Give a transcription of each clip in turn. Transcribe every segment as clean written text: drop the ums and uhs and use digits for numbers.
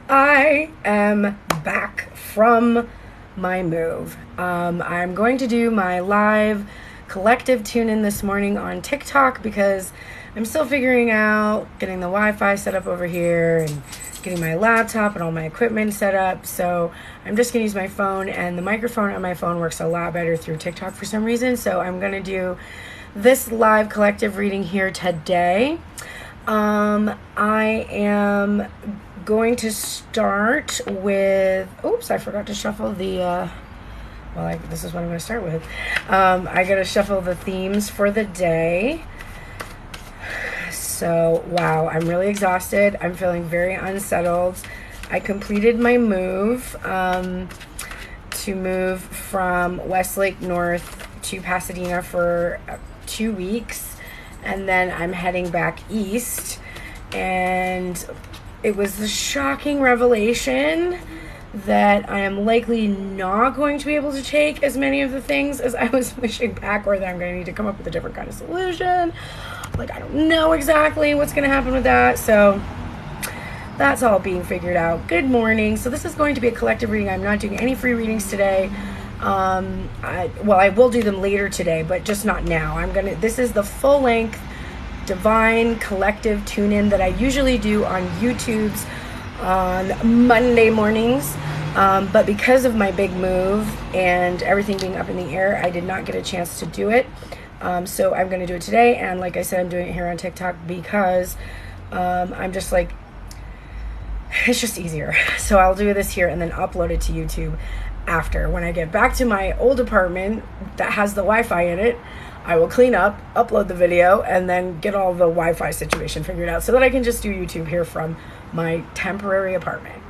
I am back from my move. I'm going to do my live collective tune-in this morning on TikTok because I'm still figuring out getting the Wi-Fi set up over here and getting my laptop and all my equipment set up. So I'm just going to use my phone, and the microphone on my phone works a lot better through TikTok for some reason. So I'm going to do this live collective reading here today. I am going to start with, oops, I forgot to shuffle the, this is what I'm going to start with. I got to shuffle the themes for the day. So, wow, I'm really exhausted. I'm feeling very unsettled. I completed my move to move from Westlake North to Pasadena for 2 weeks. And then I'm heading back east. And it was the shocking revelation that I am likely not going to be able to take as many of the things as I was wishing back, or that I'm going to need to come up with a different kind of solution. Like, I don't know exactly what's going to happen with that. So that's all being figured out. Good morning. So this is going to be a collective reading. I'm not doing any free readings today. I will do them later today, but just not now. This is the full length divine collective tune-in that I usually do on YouTube's on Monday mornings, but because of my big move and everything being up in the air, I did not get a chance to do it. So I'm going to do it today, and like I said, I'm doing it here on TikTok because I'm just like, it's just easier. So I'll do this here and then upload it to YouTube after. When I get back to my old apartment that has the Wi-Fi in it, I will clean up, upload the video, and then get all the Wi-Fi situation figured out so that I can just do YouTube here from my temporary apartment.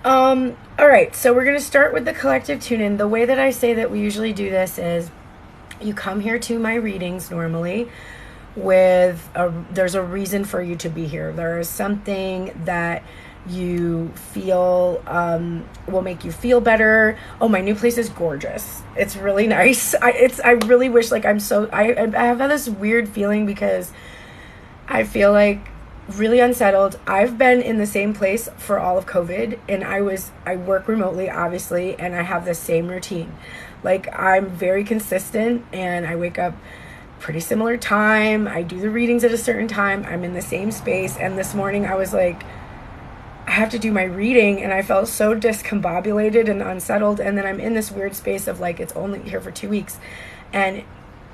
All right, so we're going to start with the collective tune-in. The way that I say that we usually do this is you come here to my readings normally with there's a reason for you to be here. There is something that you feel will make you feel better. Oh, my new place is gorgeous. It's really nice. I really wish, like, I have had this weird feeling because I feel like really unsettled. I've been in the same place for all of COVID, and I work remotely, obviously, and I have the same routine. Like, I'm very consistent, and I wake up pretty similar time. I do the readings at a certain time. I'm in the same space, and this morning I was like, I have to do my reading, and I felt so discombobulated and unsettled, and then I'm in this weird space of like, it's only here for 2 weeks, and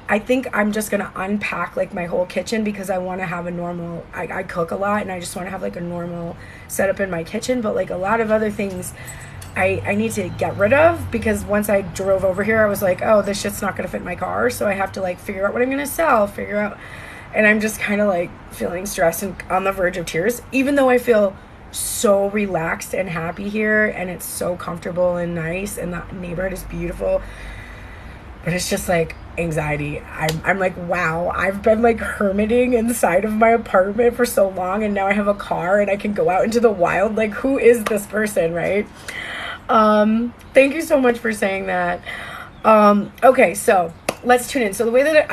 I think I'm just going to unpack like my whole kitchen because I want to have a normal, I cook a lot, and I just want to have like a normal setup in my kitchen, but like a lot of other things I need to get rid of, because once I drove over here, I was like, oh, this shit's not going to fit in my car, so I have to like figure out what I'm going to sell, and I'm just kind of like feeling stressed and on the verge of tears, even though I feel so relaxed and happy here, and it's so comfortable and nice, and the neighborhood is beautiful, but it's just like anxiety. I'm like, wow, I've been like hermiting inside of my apartment for so long, and now I have a car and I can go out into the wild. Like, who is this person, right? Thank you so much for saying that. Okay, so let's tune in. So the way that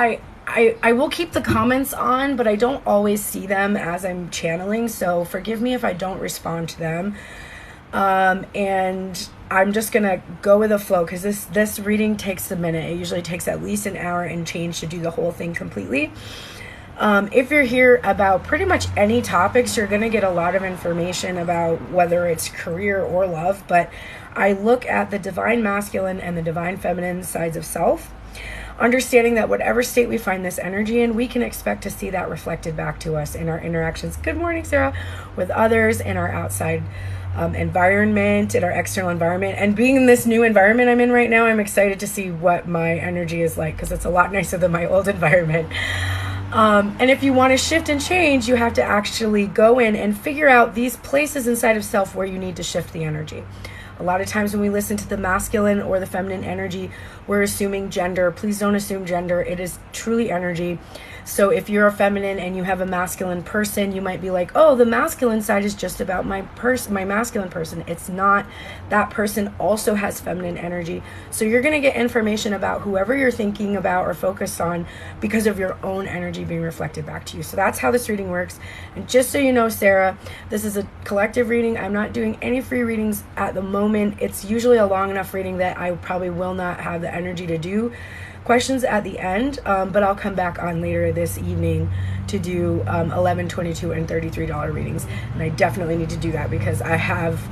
I will keep the comments on, but I don't always see them as I'm channeling, so forgive me if I don't respond to them. And I'm just gonna go with the flow, because this reading takes a minute. It usually takes at least an hour and change to do the whole thing completely. If you're here about pretty much any topics, you're gonna get a lot of information about whether it's career or love, but I look at the divine masculine and the divine feminine sides of self, understanding that whatever state we find this energy in, we can expect to see that reflected back to us in our interactions. Good morning, Sarah. With others, in our outside environment, in our external environment. And being in this new environment I'm in right now, I'm excited to see what my energy is like, because it's a lot nicer than my old environment. And if you want to shift and change, you have to actually go in and figure out these places inside of self where you need to shift the energy. A lot of times when we listen to the masculine or the feminine energy, we're assuming gender. Please don't assume gender. It is truly energy. So if you're a feminine and you have a masculine person, you might be like, oh, the masculine side is just about my masculine person. It's not. That person also has feminine energy. So you're going to get information about whoever you're thinking about or focused on because of your own energy being reflected back to you. So that's how this reading works. And just so you know, Sarah, this is a collective reading. I'm not doing any free readings at the moment. It's usually a long enough reading that I probably will not have the energy to do questions at the end, but I'll come back on later this evening to do $11, $22, and $33 readings. And I definitely need to do that because I have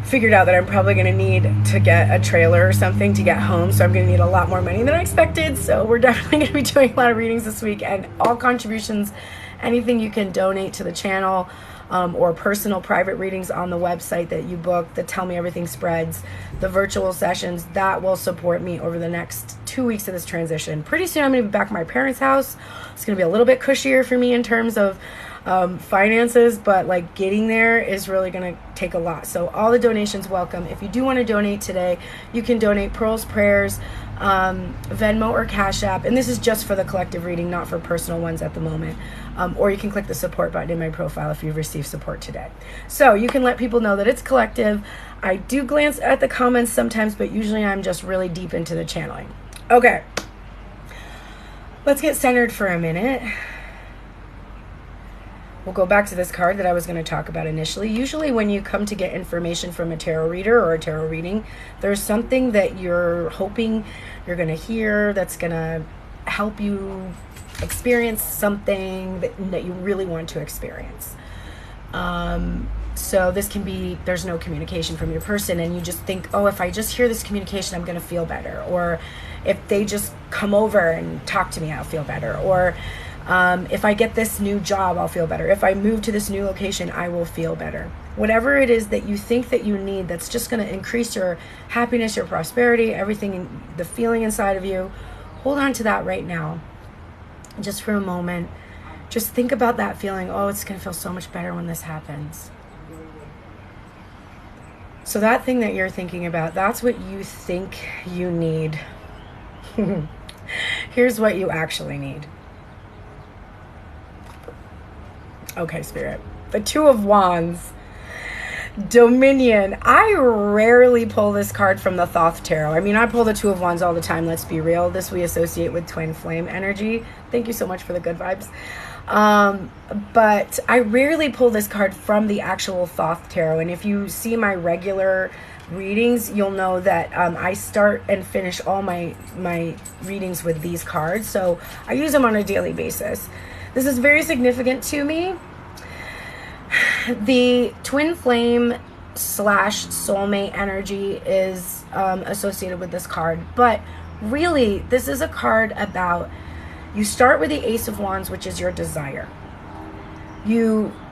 figured out that I'm probably going to need to get a trailer or something to get home, so I'm going to need a lot more money than I expected. So we're definitely going to be doing a lot of readings this week, and all contributions, anything you can donate to the channel, or personal private readings on the website that you book, the Tell Me Everything spreads, the virtual sessions, that will support me over the next 2 weeks of this transition. Pretty soon I'm going to be back at my parents' house. It's going to be a little bit cushier for me in terms of finances, but like getting there is really going to take a lot. So all the donations welcome. If you do want to donate today, you can donate Pearl's Prayers, Venmo or Cash App, and this is just for the collective reading, not for personal ones at the moment. Or you can click the support button in my profile if you've received support today. So you can let people know that it's collective. I do glance at the comments sometimes, but usually I'm just really deep into the channeling. Okay, let's get centered for a minute. We'll go back to this card that I was going to talk about initially. Usually when you come to get information from a tarot reader or a tarot reading, there's something that you're hoping you're going to hear that's going to help you experience something that you really want to experience. So this can be, there's no communication from your person and you just think, oh, if I just hear this communication, I'm going to feel better. Or if they just come over and talk to me, I'll feel better. Or if I get this new job, I'll feel better. If I move to this new location, I will feel better. Whatever it is that you think that you need, that's just going to increase your happiness, your prosperity, everything, the feeling inside of you, hold on to that right now. Just for a moment, just think about that feeling. Oh, it's going to feel so much better when this happens. So that thing that you're thinking about, that's what you think you need. Here's what you actually need. Okay, Spirit. The Two of Wands. Dominion. I rarely pull this card from the Thoth Tarot. I mean, I pull the Two of Wands all the time, let's be real. This we associate with twin flame energy. Thank you so much for the good vibes. But I rarely pull this card from the actual Thoth Tarot. And if you see my regular readings, you'll know that I start and finish all my readings with these cards. So I use them on a daily basis. This is very significant to me. The twin flame / soulmate energy is associated with this card. But really, this is a card about, you start with the Ace of Wands, which is your desire.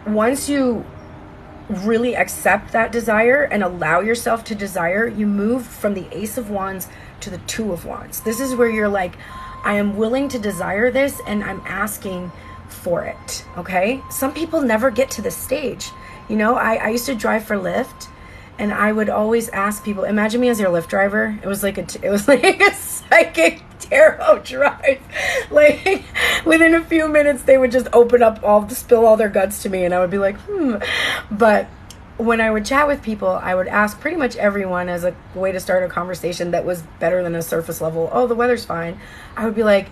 Once you really accept that desire and allow yourself to desire, you move from the Ace of Wands to the Two of Wands. This is where you're like, I am willing to desire this and I'm asking for it. Okay, some people never get to this stage. You know, I used to drive for Lyft, and I would always ask people, imagine me as your Lyft driver. It was like a psychic tarot drive. Like within a few minutes they would just open up, spill all their guts to me, and I would be like But when I would chat with people, I would ask pretty much everyone as a way to start a conversation that was better than a surface level, oh, the weather's fine. I would be like,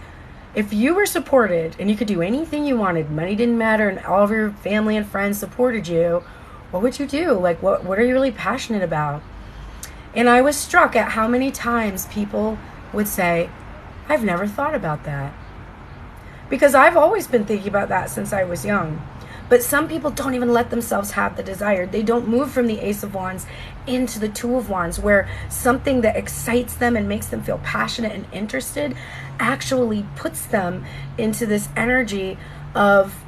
if you were supported and you could do anything you wanted, money didn't matter, and all of your family and friends supported you, what would you do? Like, what are you really passionate about? And I was struck at how many times people would say, I've never thought about that. Because I've always been thinking about that since I was young. But some people don't even let themselves have the desire. They don't move from the Ace of Wands into the Two of Wands, where something that excites them and makes them feel passionate and interested actually puts them into this energy of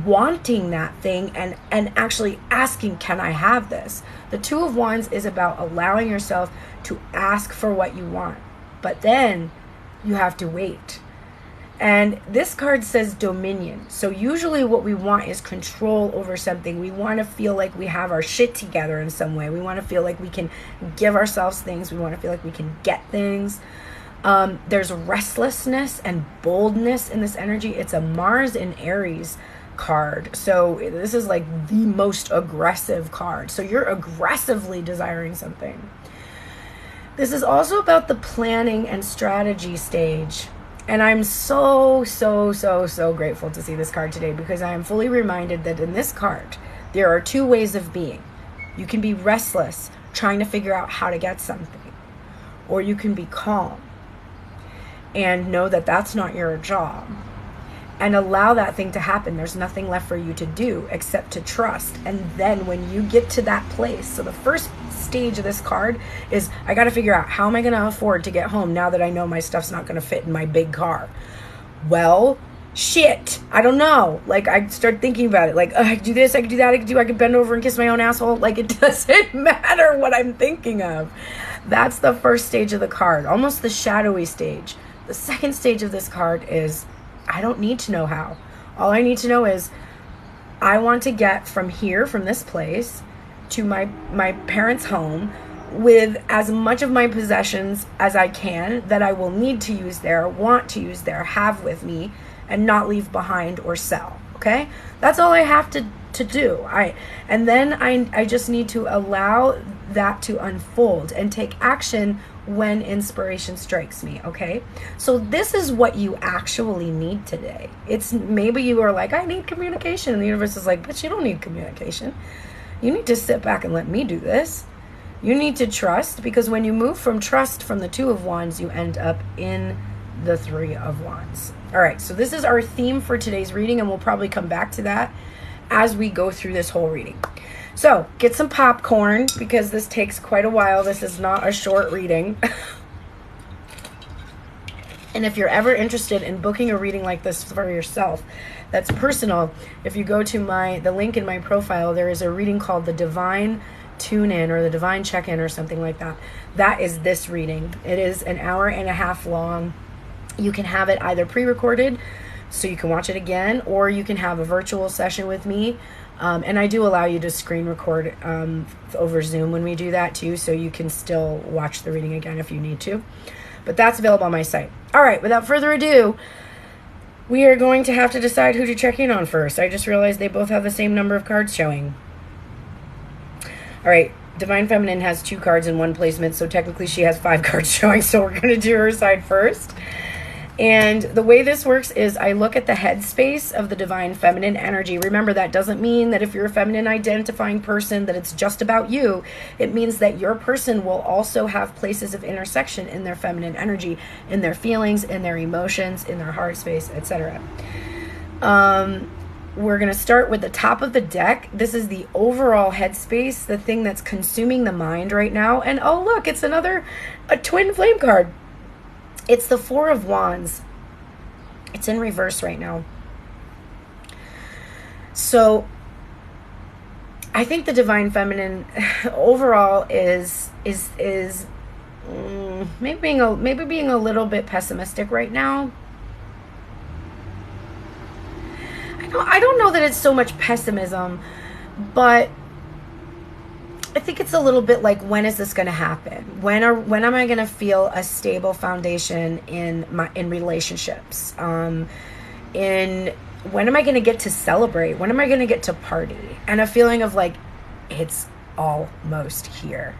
wanting that thing and actually asking, can I have this? The Two of Wands is about allowing yourself to ask for what you want. But then you have to wait. And this card says dominion. So usually what we want is control over something. We want to feel like we have our shit together in some way. We want to feel like we can give ourselves things. We want to feel like we can get things. There's restlessness and boldness in this energy. It's a Mars in Aries card. So this is like the most aggressive card. So you're aggressively desiring something. This is also about the planning and strategy stage. And I'm so grateful to see this card today, because I am fully reminded that in this card, there are two ways of being. You can be restless, trying to figure out how to get something, or you can be calm and know that that's not your job and allow that thing to happen. There's nothing left for you to do except to trust. And then when you get to that place, so the first stage of this card is, I got to figure out, how am I going to afford to get home now that I know my stuff's not going to fit in my big car? Well, shit, I don't know. Like, I start thinking about it. Like, I could do this, I could do that, I could bend over and kiss my own asshole. Like, it doesn't matter what I'm thinking of. That's the first stage of the card, almost the shadowy stage. The second stage of this card is, I don't need to know how. All I need to know is, I want to get from here, from this place, to my parents' home with as much of my possessions as I can that I will need to use there, want to use there, have with me, and not leave behind or sell. Okay? That's all I have to do. And then I just need to allow that to unfold and take action when inspiration strikes me. Okay? So this is what you actually need today. It's, maybe you are like, I need communication, and the universe is like, but you don't need communication. You need to sit back and let me do this. You need to trust, because when you move from trust from the Two of Wands, you end up in the Three of Wands. All right, so this is our theme for today's reading, and we'll probably come back to that as we go through this whole reading. So get some popcorn, because this takes quite a while. This is not a short reading. And if you're ever interested in booking a reading like this for yourself, that's personal, if you go to the link in my profile, there is a reading called the Divine Tune-In or the Divine Check-In or something like that. That is this reading. It is an hour and a half long. You can have it either pre-recorded, so you can watch it again, or you can have a virtual session with me. And I do allow you to screen record over Zoom when we do that too, so you can still watch the reading again if you need to. But that's available on my site. All right, without further ado, we are going to have to decide who to check in on first. I just realized they both have the same number of cards showing. All right, Divine Feminine has 2 cards in one placement, so technically she has 5 cards showing, so we're going to do her side first. And the way this works is I look at the headspace of the Divine Feminine energy. Remember, that doesn't mean that if you're a feminine identifying person that it's just about you. It means that your person will also have places of intersection in their feminine energy, in their feelings, in their emotions, in their heart space, etc. We're going to start with the top of the deck. This is the overall headspace, the thing that's consuming the mind right now. And oh, look, it's a twin flame card. It's the Four of Wands. It's in reverse right now. So I think the Divine Feminine overall is maybe being a little bit pessimistic right now. I don't know that it's so much pessimism, but I think it's a little bit like, when is this going to happen? When am I going to feel a stable foundation in relationships? When am I going to get to celebrate? When am I going to get to party? And a feeling of like, it's almost here.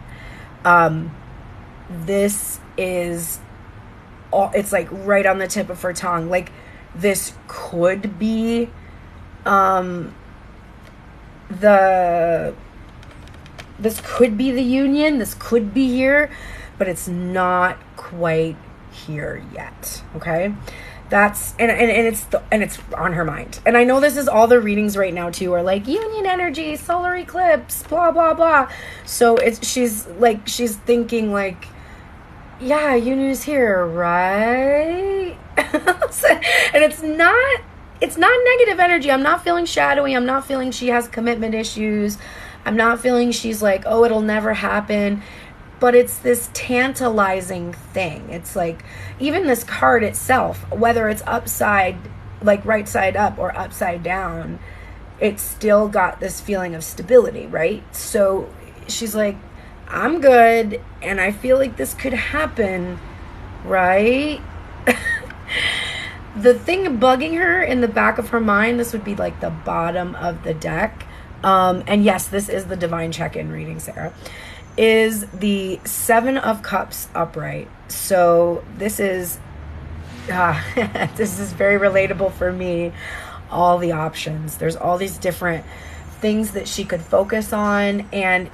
This is it's like right on the tip of her tongue. Like, this could be this could be the union, this could be here, but it's not quite here yet. Okay, that's and it's on her mind. And I know this is all the readings right now too are like union energy, solar eclipse, blah blah blah. So she's thinking like, yeah, union is here, right? And it's not negative energy. I'm not feeling shadowy. I'm not feeling she has commitment issues. I'm not feeling she's like, oh, it'll never happen. But it's this tantalizing thing. It's like, even this card itself, whether it's upside, like right side up or upside down, it's still got this feeling of stability, right? So she's like, I'm good, and I feel like this could happen, right? The thing bugging her in the back of her mind, this would be like the bottom of the deck. And yes, this is the divine check-in reading, Sarah, is the Seven of Cups upright. So this is this is very relatable for me. All the options. There's all these different things that she could focus on, and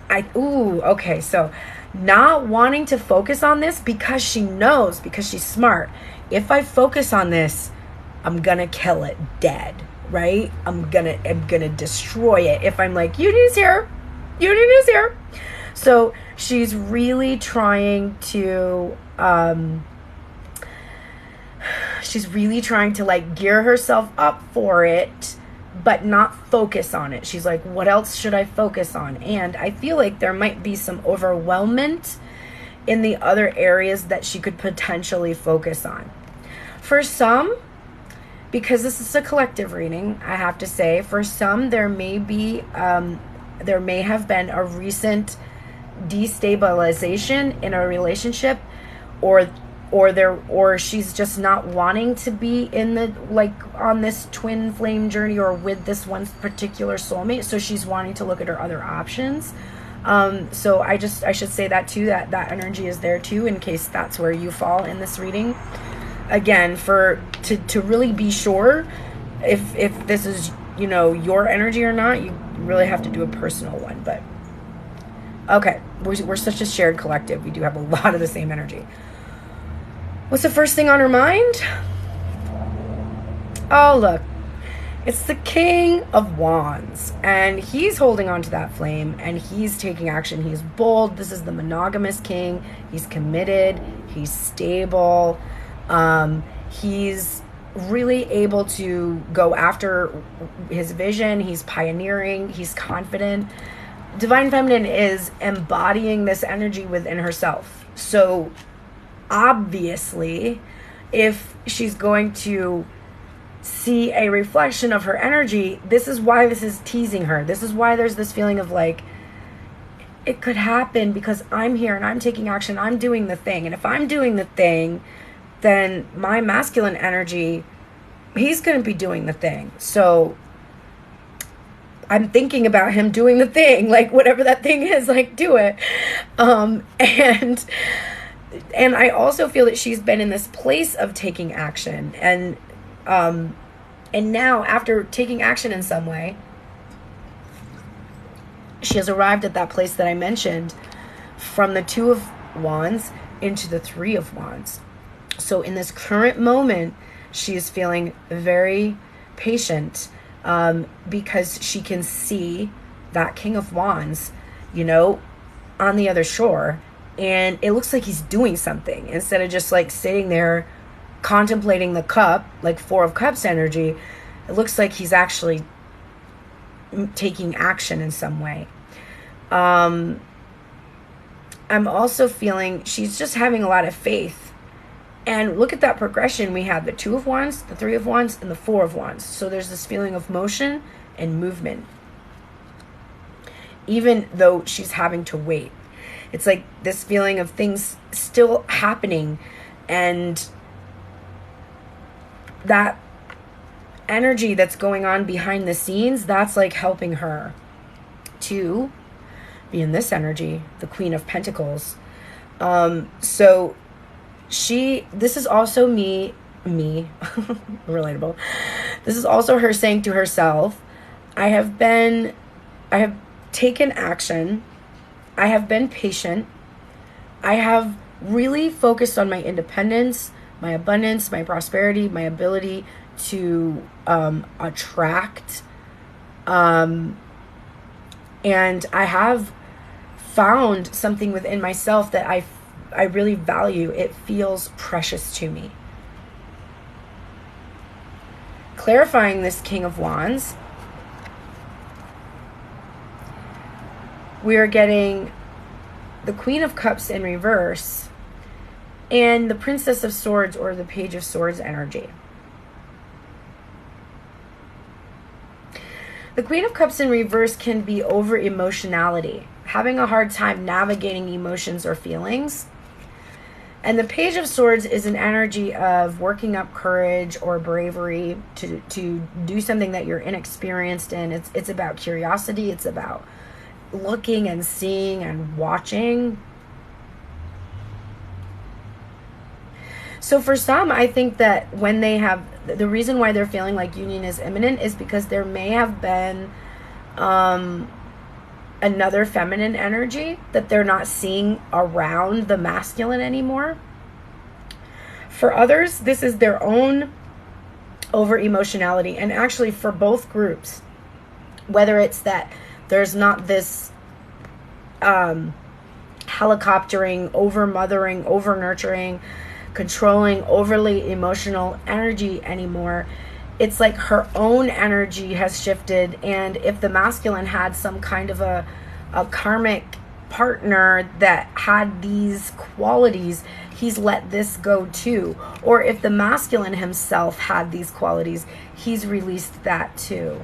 okay, so not wanting to focus on this because she knows, because she's smart, if I focus on this, I'm gonna kill it dead, right? I'm gonna destroy it if I'm like, Uni's here. So she's really trying to like gear herself up for it, but not focus on it. She's like, what else should I focus on? And I feel like there might be some overwhelmment in the other areas that she could potentially focus on. For some, because this is a collective reading, I have to say, for some, there may have been a recent destabilization in a relationship, or she's just not wanting to be in the, like, on this twin flame journey or with this one particular soulmate. So she's wanting to look at her other options. So I should say that too, that energy is there too, in case that's where you fall in this reading. Again, to really be sure if this is, your energy or not, you really have to do a personal one. But okay, we're such a shared collective. We do have a lot of the same energy. What's the first thing on her mind? Oh, look. It's the King of Wands. And he's holding on to that flame, and he's taking action. He's bold. This is the monogamous king. He's committed. He's stable. He's really able to go after his vision. He's pioneering. He's confident. Divine Feminine is embodying this energy within herself. So obviously, if she's going to see a reflection of her energy, this is why this is teasing her. This is why there's this feeling of like, it could happen because I'm here and I'm taking action. I'm doing the thing. And if I'm doing the thing, then my masculine energy, he's going to be doing the thing. So I'm thinking about him doing the thing, like whatever that thing is, like do it. And I also feel that she's been in this place of taking action, and now after taking action in some way, she has arrived at that place that I mentioned, from the Two of Wands into the Three of Wands. So in this current moment, she is feeling very patient, because she can see that King of Wands, on the other shore. And it looks like he's doing something instead of just like sitting there contemplating the cup, like Four of Cups energy. It looks like he's actually taking action in some way. I'm also feeling she's just having a lot of faith. And look at that progression. We have the Two of Wands, the Three of Wands, and the Four of Wands. So there's this feeling of motion and movement, even though she's having to wait. It's like this feeling of things still happening, and that energy that's going on behind the scenes, that's like helping her to be in this energy, the Queen of Pentacles. So this is also me, relatable. This is also her saying to herself, I have taken action. I have been patient. I have really focused on my independence, my abundance, my prosperity, my ability to attract. And I have found something within myself that I really value. It feels precious to me. Clarifying this King of Wands, we are getting the Queen of Cups in reverse and the Princess of Swords, or the Page of Swords energy. The Queen of Cups in reverse can be over emotionality, having a hard time navigating emotions or feelings. And the Page of Swords is an energy of working up courage or bravery to do something that you're inexperienced in. It's about curiosity. It's about looking and seeing and watching. So for some, I think that when they have, the reason why they're feeling like union is imminent is because there may have been another feminine energy that they're not seeing around the masculine anymore. For others, this is their own over emotionality. And actually for both groups, whether it's that there's not this helicoptering, over mothering, over nurturing, controlling, overly emotional energy anymore, it's like her own energy has shifted. And if the masculine had some kind of a karmic partner that had these qualities, he's let this go too. Or if the masculine himself had these qualities, he's released that too.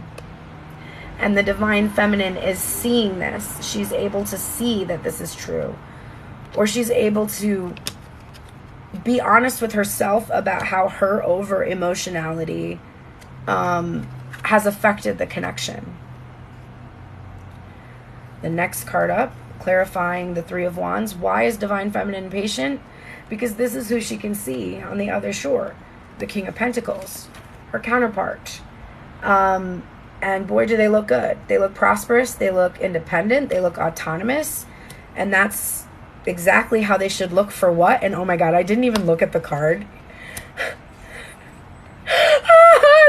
And the divine feminine is seeing this. She's able to see that this is true. Or she's able to be honest with herself about how her over emotionality has affected the connection. The next card up, clarifying the Three of Wands. Why is divine feminine patient? Because this is who she can see on the other shore. The King of Pentacles, her counterpart. And boy, do they look good. They look prosperous. They look independent. They look autonomous. And that's exactly how they should look for what? And oh my God, I didn't even look at the card.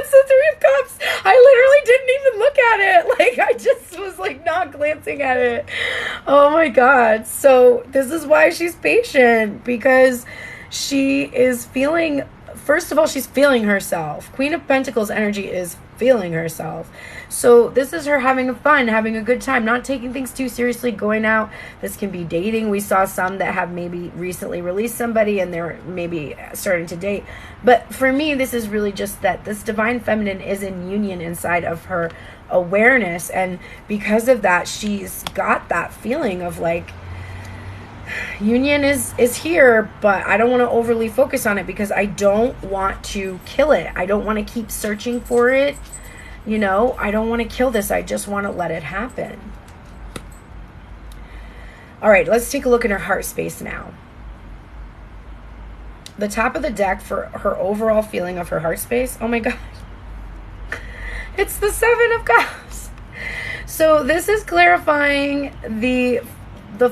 It's the Three of Cups. I literally didn't even look at it. Like, I just was like not glancing at it. Oh my God. So this is why she's patient, because she is feeling, first of all, she's feeling herself. Queen of Pentacles energy is feeling herself. So this is her having fun, having a good time, not taking things too seriously, going out. This can be dating. We saw some that have maybe recently released somebody and they're maybe starting to date. But for me, this is really just that this divine feminine is in union inside of her awareness. And because of that, she's got that feeling of like, union is here, but I don't want to overly focus on it because I don't want to kill it. I don't want to keep searching for it. You know, I don't want to kill this. I just want to let it happen. All right, let's take a look at her heart space now. The top of the deck for her overall feeling of her heart space. Oh my God. It's the Seven of Cups. So this is clarifying the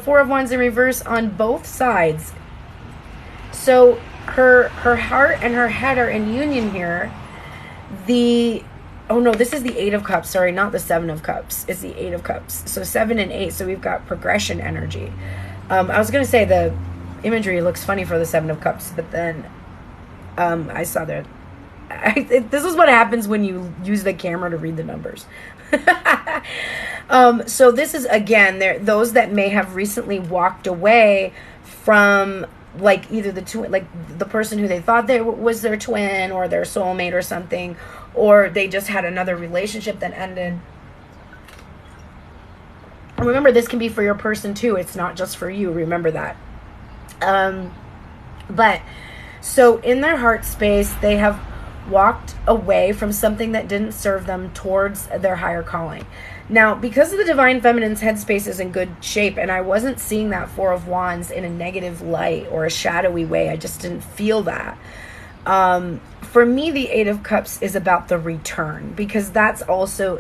Four of Wands in reverse on both sides. So her heart and her head are in union here. Oh no, this is the Eight of Cups. Sorry, not the Seven of Cups. It's the Eight of Cups. So 7 and 8. So we've got progression energy. I was going to say the imagery looks funny for the Seven of Cups, but then I saw that. This is what happens when you use the camera to read the numbers. So this is, again, those that may have recently walked away from like either the twin, like the person who they thought they was their twin or their soulmate or something, or they just had another relationship that ended. Remember, this can be for your person too. It's not just for you. Remember that. But so in their heart space, they have walked away from something that didn't serve them towards their higher calling. Now, because of the divine feminine's headspace is in good shape, and I wasn't seeing that Four of Wands in a negative light or a shadowy way, I just didn't feel that. For me, the Eight of Cups is about the return, because that's also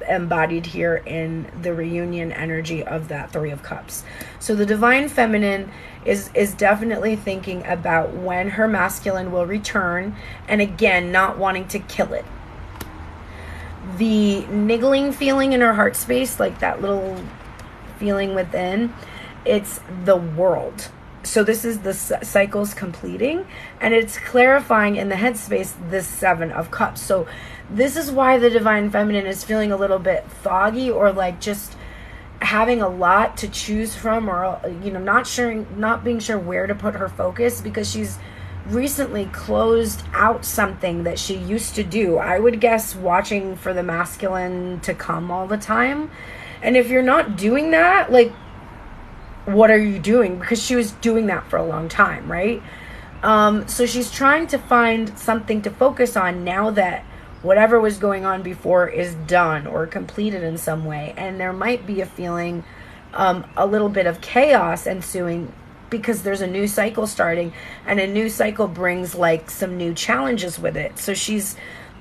embodied here in the reunion energy of that Three of Cups. So the divine feminine is definitely thinking about when her masculine will return, and again, not wanting to kill it. The niggling feeling in her heart space, like that little feeling within, it's the world. So this is the cycles completing, and it's clarifying in the headspace this Seven of Cups. So this is why the divine feminine is feeling a little bit foggy, or like just having a lot to choose from, or you know, not being sure where to put her focus, because she's recently closed out something that she used to do. I would guess watching for the masculine to come all the time. And if you're not doing that, like, what are you doing? Because she was doing that for a long time, right? So she's trying to find something to focus on now that whatever was going on before is done or completed in some way. And there might be a feeling, a little bit of chaos ensuing because there's a new cycle starting, and a new cycle brings like some new challenges with it. So she's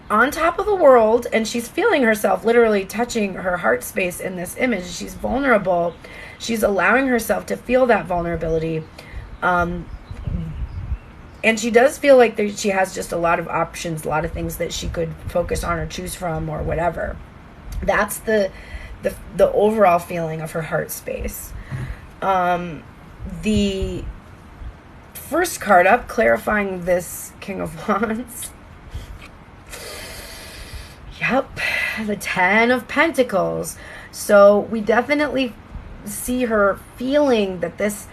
on top of the world, and she's feeling herself literally touching her heart space in this image. She's vulnerable. She's allowing herself to feel that vulnerability. And she does feel like she has just a lot of options, a lot of things that she could focus on or choose from or whatever. That's the overall feeling of her heart space. The first card up, clarifying this King of Wands. Yep, the 10 of Pentacles. So we definitely see her feeling that this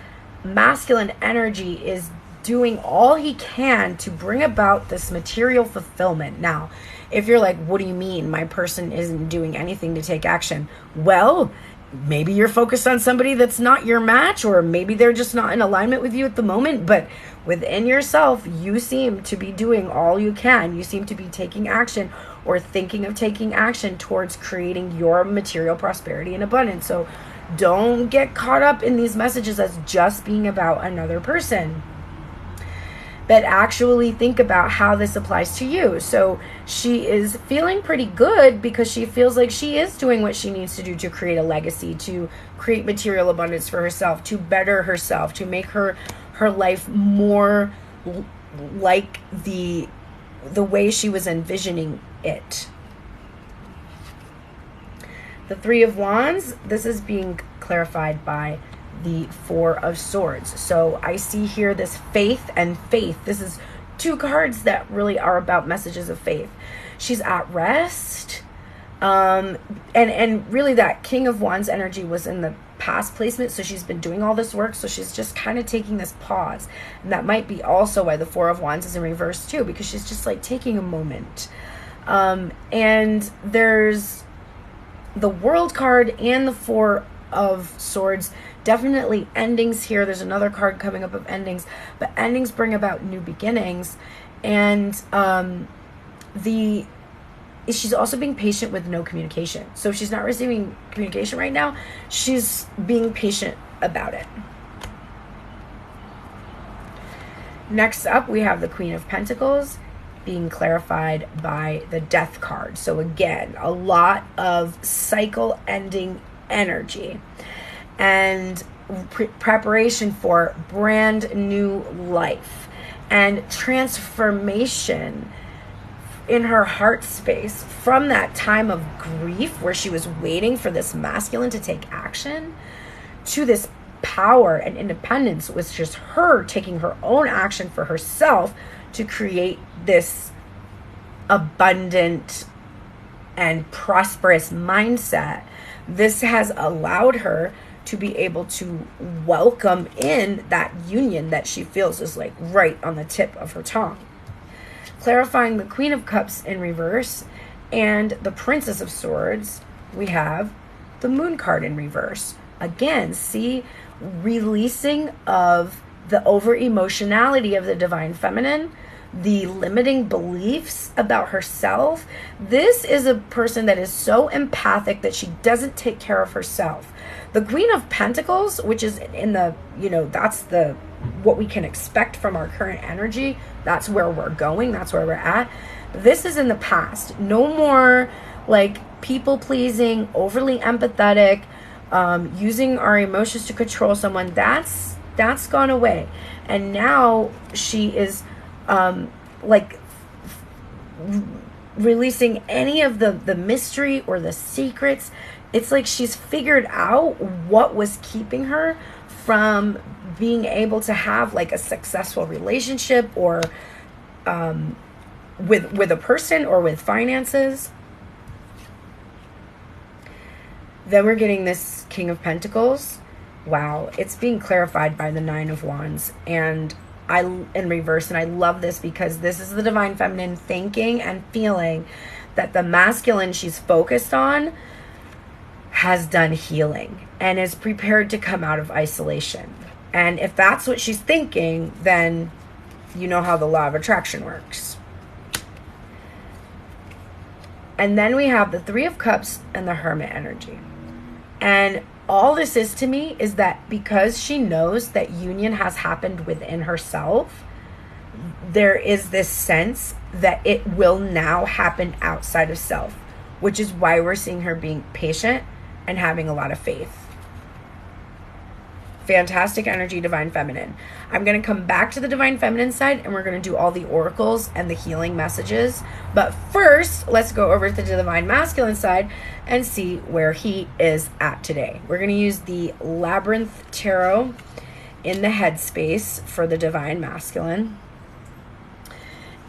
masculine energy is doing all he can to bring about this material fulfillment. Now, if you're like, what do you mean my person isn't doing anything to take action? Well, maybe you're focused on somebody that's not your match, or maybe they're just not in alignment with you at the moment. But within yourself, you seem to be doing all you can. You seem to be taking action or thinking of taking action towards creating your material prosperity and abundance. So don't get caught up in these messages as just being about another person, but actually think about how this applies to you. So she is feeling pretty good because she feels like she is doing what she needs to do to create a legacy, to create material abundance for herself, to better herself, to make her life more like the way she was envisioning it. The Three of Wands, this is being clarified by the Four of Swords. So I see here this faith and faith. This is two cards that really are about messages of faith. She's at rest. And really that King of Wands energy was in the past placement. So she's been doing all this work. So she's just kind of taking this pause. And that might be also why the Four of Wands is in reverse too, because she's just like taking a moment. And there's the World card and the Four of Swords. Definitely endings here. There's another card coming up of endings, but endings bring about new beginnings. And she's also being patient with no communication. So if she's not receiving communication right now, she's being patient about it. Next up, we have the Queen of Pentacles being clarified by the Death card. So again, a lot of cycle ending energy and preparation for brand new life and transformation in her heart space from that time of grief where she was waiting for this masculine to take action to this power and independence, which is her taking her own action for herself to create this abundant and prosperous mindset. This has allowed her to be able to welcome in that union that she feels is like right on the tip of her tongue. Clarifying the Queen of Cups in reverse and the Princess of Swords, we have the Moon card in reverse. Again, see, releasing of the over-emotionality of the Divine Feminine, the limiting beliefs about herself. This is a person that is so empathic that she doesn't take care of herself. The Queen of Pentacles, which is in the, that's the what we can expect from our current energy. That's where we're going. That's where we're at. This is in the past. No more like people pleasing, overly empathetic, using our emotions to control someone. That's gone away. And now she is releasing any of the mystery or the secrets. It's like she's figured out what was keeping her from being able to have like a successful relationship or with a person or with finances. Then we're getting this King of Pentacles. Wow, it's being clarified by the Nine of Wands and in reverse. And I love this because this is the Divine Feminine thinking and feeling that the masculine she's focused on has done healing and is prepared to come out of isolation. And if that's what she's thinking, then you know how the law of attraction works. And then we have the Three of Cups and the Hermit energy. And all this is to me is that because she knows that union has happened within herself, there is this sense that it will now happen outside of self, which is why we're seeing her being patient and having a lot of faith. Fantastic energy, Divine Feminine. I'm going to come back to the Divine Feminine side and we're going to do all the oracles and the healing messages. But first, let's go over to the Divine Masculine side and see where he is at today. We're going to use the Labyrinth Tarot in the headspace for the Divine Masculine.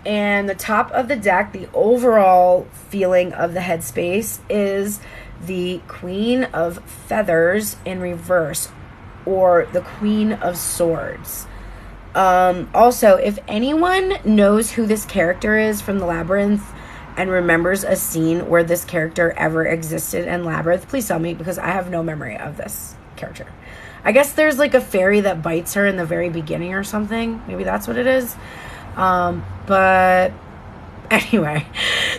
And the top of the deck, the overall feeling of the headspace is the Queen of Feathers in reverse, or the Queen of Swords. Also, if anyone knows who this character is from the Labyrinth and remembers a scene where this character ever existed in Labyrinth, please tell me, because I have no memory of this character. I guess there's like a fairy that bites her in the very beginning or something. Maybe that's what it is. But anyway,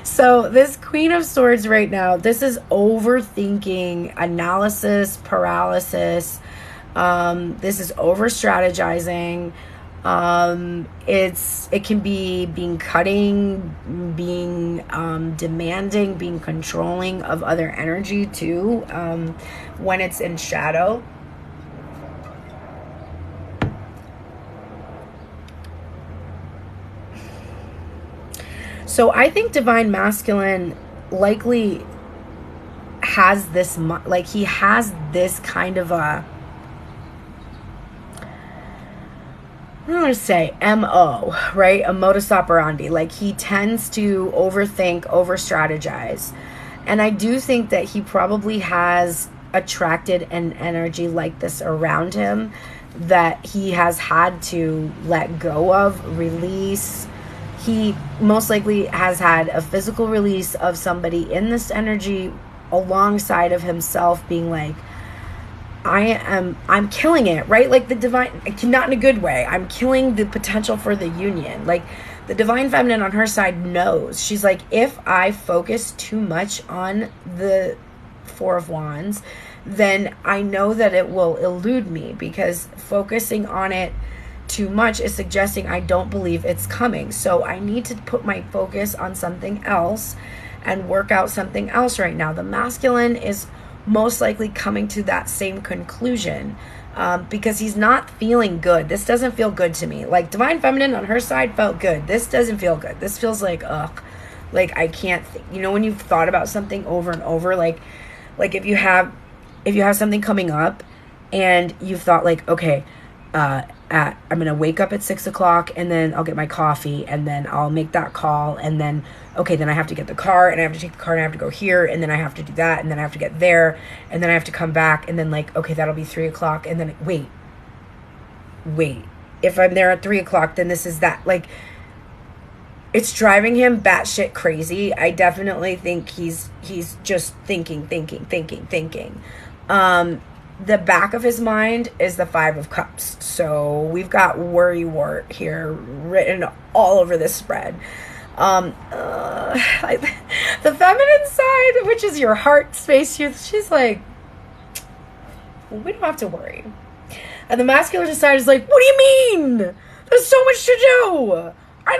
so this Queen of Swords right now, this is overthinking, analysis, paralysis. This is over strategizing. It can be being cutting, being demanding, being controlling of other energy too, when it's in shadow. So I think Divine Masculine likely has this, like he has this kind of a, I don't want to say MO, right? A modus operandi. Like he tends to overthink, over strategize. And I do think that he probably has attracted an energy like this around him that he has had to let go of, release. He most likely has had a physical release of somebody in this energy alongside of himself being like, I'm killing it, right? Like the divine, not in a good way. I'm killing the potential for the union. Like the Divine Feminine on her side knows. She's like, if I focus too much on the Four of Wands, then I know that it will elude me, because focusing on it too much is suggesting I don't believe it's coming. So I need to put my focus on something else and work out something else right now. The masculine is most likely coming to that same conclusion, because he's not feeling good. This doesn't feel good to me. Like Divine Feminine on her side felt good. This doesn't feel good. This feels like, ugh, like I can't you know, when you've thought about something over and over, like if you have something coming up and you've thought like, okay, I'm going to wake up at 6 o'clock and then I'll get my coffee and then I'll make that call. And then, okay, then I have to get the car and I have to take the car and I have to go here. And then I have to do that. And then I have to get there. And then I have to come back. And then like, okay, that'll be 3 o'clock. And then wait, if I'm there at 3 o'clock, then this is that. Like, it's driving him batshit crazy. I definitely think he's just thinking. The back of his mind is the Five of Cups. So we've got worrywart here written all over this spread. The feminine side, which is your heart space, she's like, we don't have to worry. And the masculine side is like, what do you mean? There's so much to do.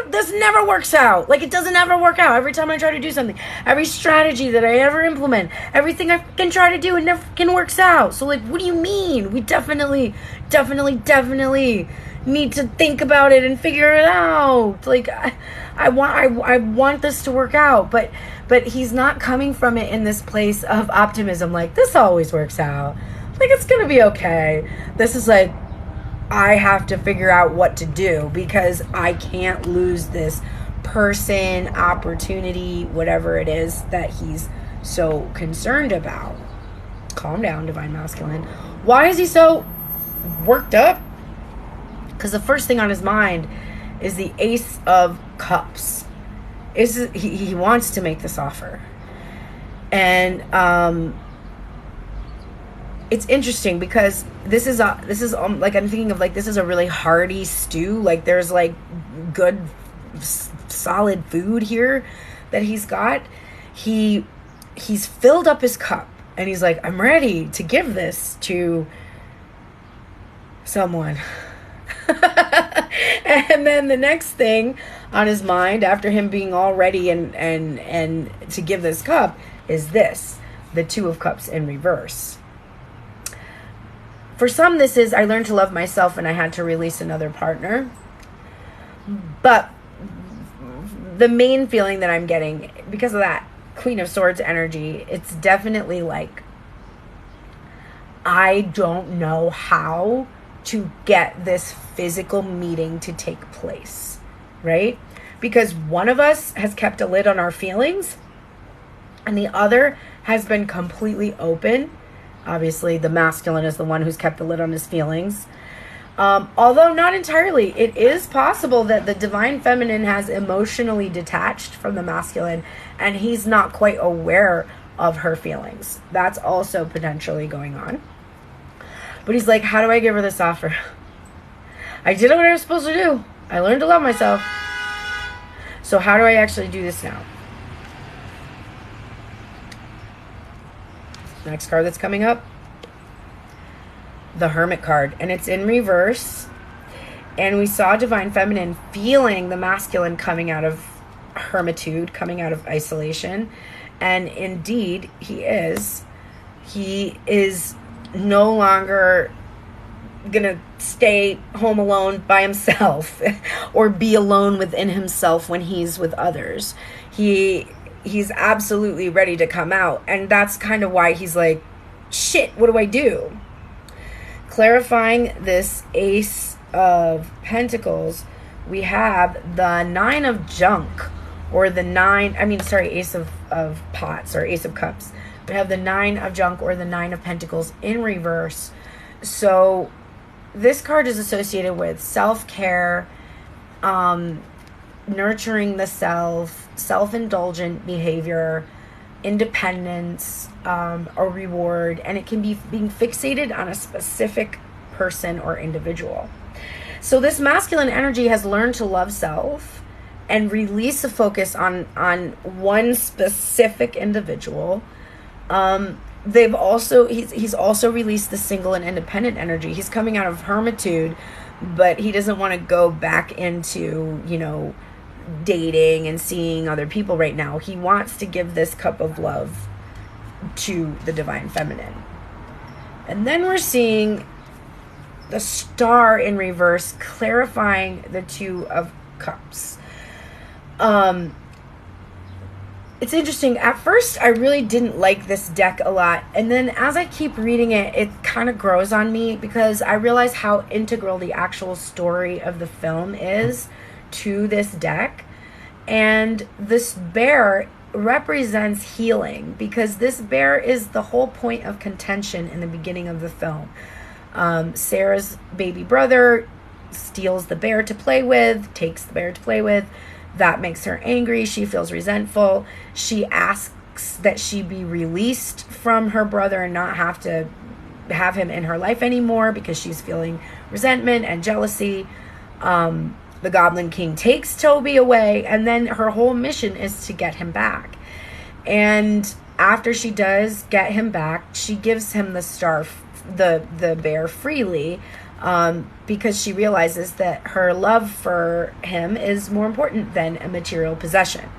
This never works out. Like, it doesn't ever work out. Every time I try to do something, every strategy that I ever implement, everything I can try to do, it never fucking works out. So, like, what do you mean? We definitely need to think about it and figure it out. Like, I want this to work out. But he's not coming from it in this place of optimism. Like, this always works out. Like, it's going to be okay. This is like, I have to figure out what to do because I can't lose this person, opportunity, whatever it is that he's so concerned about. Calm down, Divine Masculine. Why is he so worked up? Because the first thing on his mind is the Ace of Cups. He wants to make this offer. And it's interesting because this is like, I'm thinking of like, this is a really hearty stew. Like there's like good solid food here that he's got. He's filled up his cup and he's like, I'm ready to give this to someone. And then the next thing on his mind, after him being all ready and to give this cup, is this, the Two of Cups in reverse. For some, this is, I learned to love myself and I had to release another partner. But the main feeling that I'm getting, because of that Queen of Swords energy, it's definitely like, I don't know how to get this physical meeting to take place, right? Because one of us has kept a lid on our feelings and the other has been completely open. Obviously, the masculine is the one who's kept the lid on his feelings. Although not entirely. It is possible that the divine feminine has emotionally detached from the masculine and he's not quite aware of her feelings. That's also potentially going on. But he's like, how do I give her this offer? I did what I was supposed to do. I learned to love myself. So how do I actually do this now? Next card that's coming up, the Hermit card, and it's in reverse. And we saw divine feminine feeling the masculine coming out of hermitude, coming out of isolation. And indeed, he is no longer gonna stay home alone by himself or be alone within himself when he's with others. He's absolutely ready to come out, and that's kind of why he's like, shit, what do I do? Clarifying this Ace of Pentacles, we have the Nine of Junk, or the Ace of Pots, or Ace of Cups. We have the Nine of Junk or the Nine of Pentacles in reverse. So this card is associated with self-care, nurturing the self, self-indulgent behavior, independence, or reward. And it can be being fixated on a specific person or individual. So this masculine energy has learned to love self and release the focus on one specific individual. He's also released the single and independent energy. He's coming out of hermitude, but he doesn't want to go back into, dating and seeing other people right now. He wants to give this cup of love to the divine feminine. And then we're seeing the Star in reverse, clarifying the Two of Cups. It's interesting. At first, I really didn't like this deck a lot. And then as I keep reading it, it kind of grows on me because I realize how integral the actual story of the film is to this deck. And this bear represents healing because this bear is the whole point of contention in the beginning of the film. Sarah's baby brother steals the bear to play with, takes the bear to play with. That makes her angry. She feels resentful. She asks that she be released from her brother and not have to have him in her life anymore because she's feeling resentment and jealousy. The Goblin King takes Toby away, and then her whole mission is to get him back. And after she does get him back, she gives him the star, the bear freely, because she realizes that her love for him is more important than a material possession.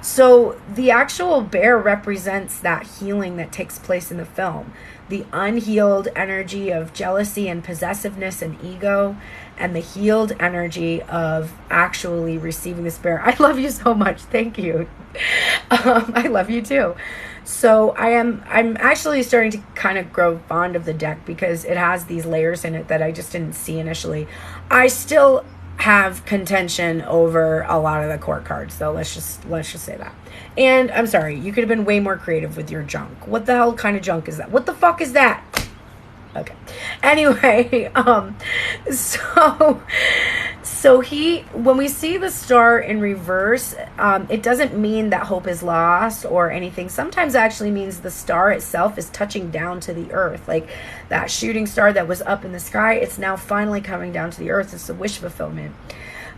So the actual bear represents that healing that takes place in the film. The unhealed energy of jealousy and possessiveness and ego, and the healed energy of actually receiving this bear. I love you so much. Thank you. I love you too. So I'm actually starting to kind of grow fond of the deck because it has these layers in it that I just didn't see initially. I still have contention over a lot of the court cards, though. Let's just say that. And I'm sorry, you could have been way more creative with your junk. What the hell kind of junk is that? What the fuck is that? Okay. Anyway, So when we see the star in reverse, it doesn't mean that hope is lost or anything. Sometimes it actually means the star itself is touching down to the earth. Like that shooting star that was up in the sky, it's now finally coming down to the earth. It's a wish fulfillment.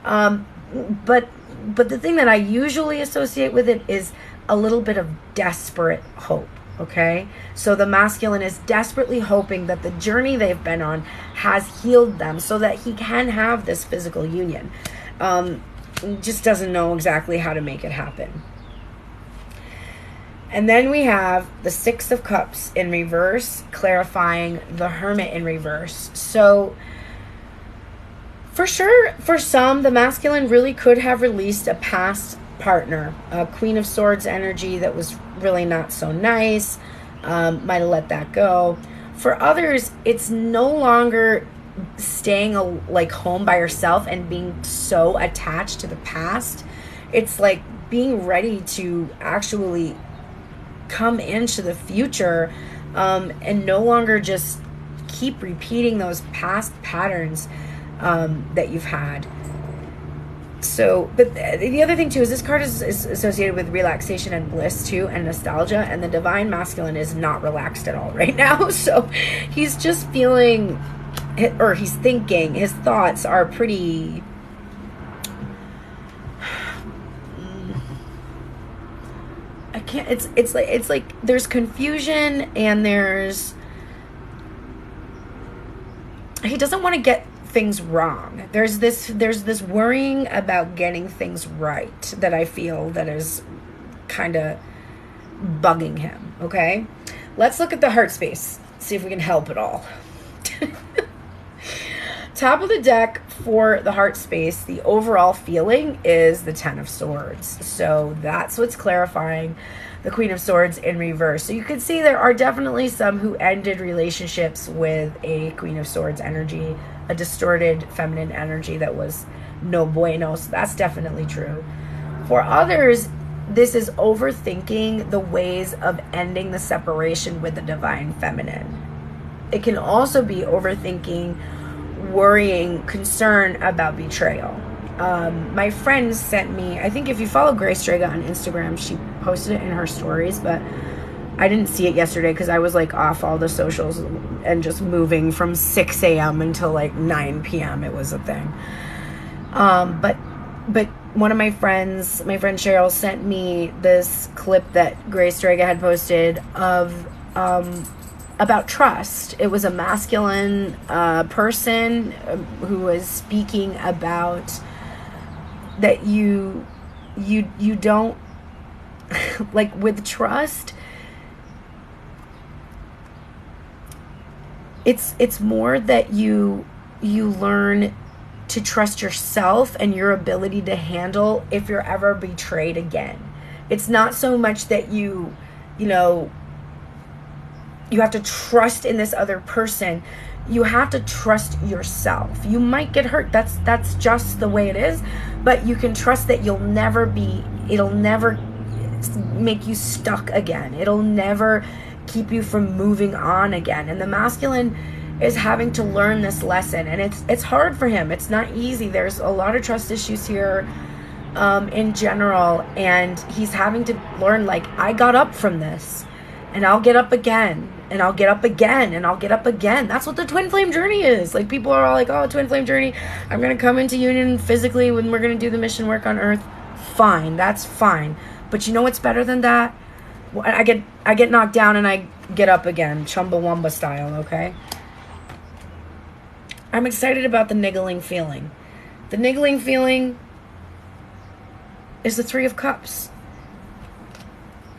But the thing that I usually associate with it is a little bit of desperate hope. Okay, so the masculine is desperately hoping that the journey they've been on has healed them so that he can have this physical union. Just doesn't know exactly how to make it happen. And then we have the Six of Cups in reverse, clarifying the Hermit in reverse. So for sure, for some, the masculine really could have released a past partner, a Queen of Swords energy that was really not so nice, might have let that go. For others, it's no longer staying like home by yourself and being so attached to the past. It's like being ready to actually come into the future, and no longer just keep repeating those past patterns that you've had. So, but the other thing too is this card is associated with relaxation and bliss too, and nostalgia, and the divine masculine is not relaxed at all right now. So he's just feeling, or he's thinking, his thoughts are pretty it's like there's confusion, and he doesn't want to get things wrong. There's this worrying about getting things right that I feel that is kind of bugging him. Okay, let's look at the heart space, see if we can help at all. Top of the deck for the heart space, the overall feeling is the Ten of Swords. So that's what's clarifying the Queen of Swords in reverse. So you can see there are definitely some who ended relationships with a Queen of Swords energy, a distorted feminine energy that was no bueno. So that's definitely true. For others, this is overthinking the ways of ending the separation with the divine feminine. It can also be overthinking, worrying, concern about betrayal. My friend sent me, I think if you follow Grace Strega on Instagram, she posted it in her stories, but I didn't see it yesterday because I was like off all the socials and just moving from 6 a.m. until like 9 p.m. It was a thing. But one of my friend Cheryl sent me this clip that Grace Strega had posted of about trust. It was a masculine person who was speaking about that you don't like with trust. It's more that you learn to trust yourself and your ability to handle if you're ever betrayed again. It's not so much that you have to trust in this other person. You have to trust yourself. You might get hurt. That's just the way it is. But you can trust that it'll never make you stuck again. It'll never keep you from moving on again. And the masculine is having to learn this lesson. And it's hard for him. It's not easy. There's a lot of trust issues here in general. And he's having to learn, like, I got up from this. And I'll get up again. And I'll get up again. And I'll get up again. That's what the twin flame journey is. Like, people are all like, oh, twin flame journey. I'm going to come into union physically when we're going to do the mission work on Earth. Fine. That's fine. But you know what's better than that? I get knocked down and I get up again. Chumbawamba style, okay? I'm excited about the niggling feeling. The niggling feeling is the Three of Cups.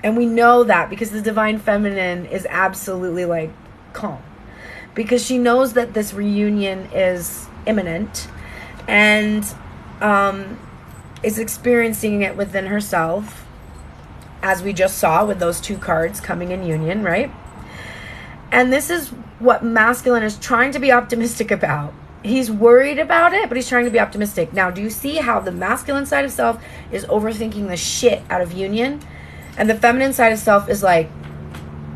And we know that because the divine feminine is absolutely like calm. Because she knows that this reunion is imminent and is experiencing it within herself, as we just saw with those two cards coming in union, right? And this is what masculine is trying to be optimistic about. He's worried about it, but he's trying to be optimistic. Now, do you see how the masculine side of self is overthinking the shit out of union? And the feminine side of self is like,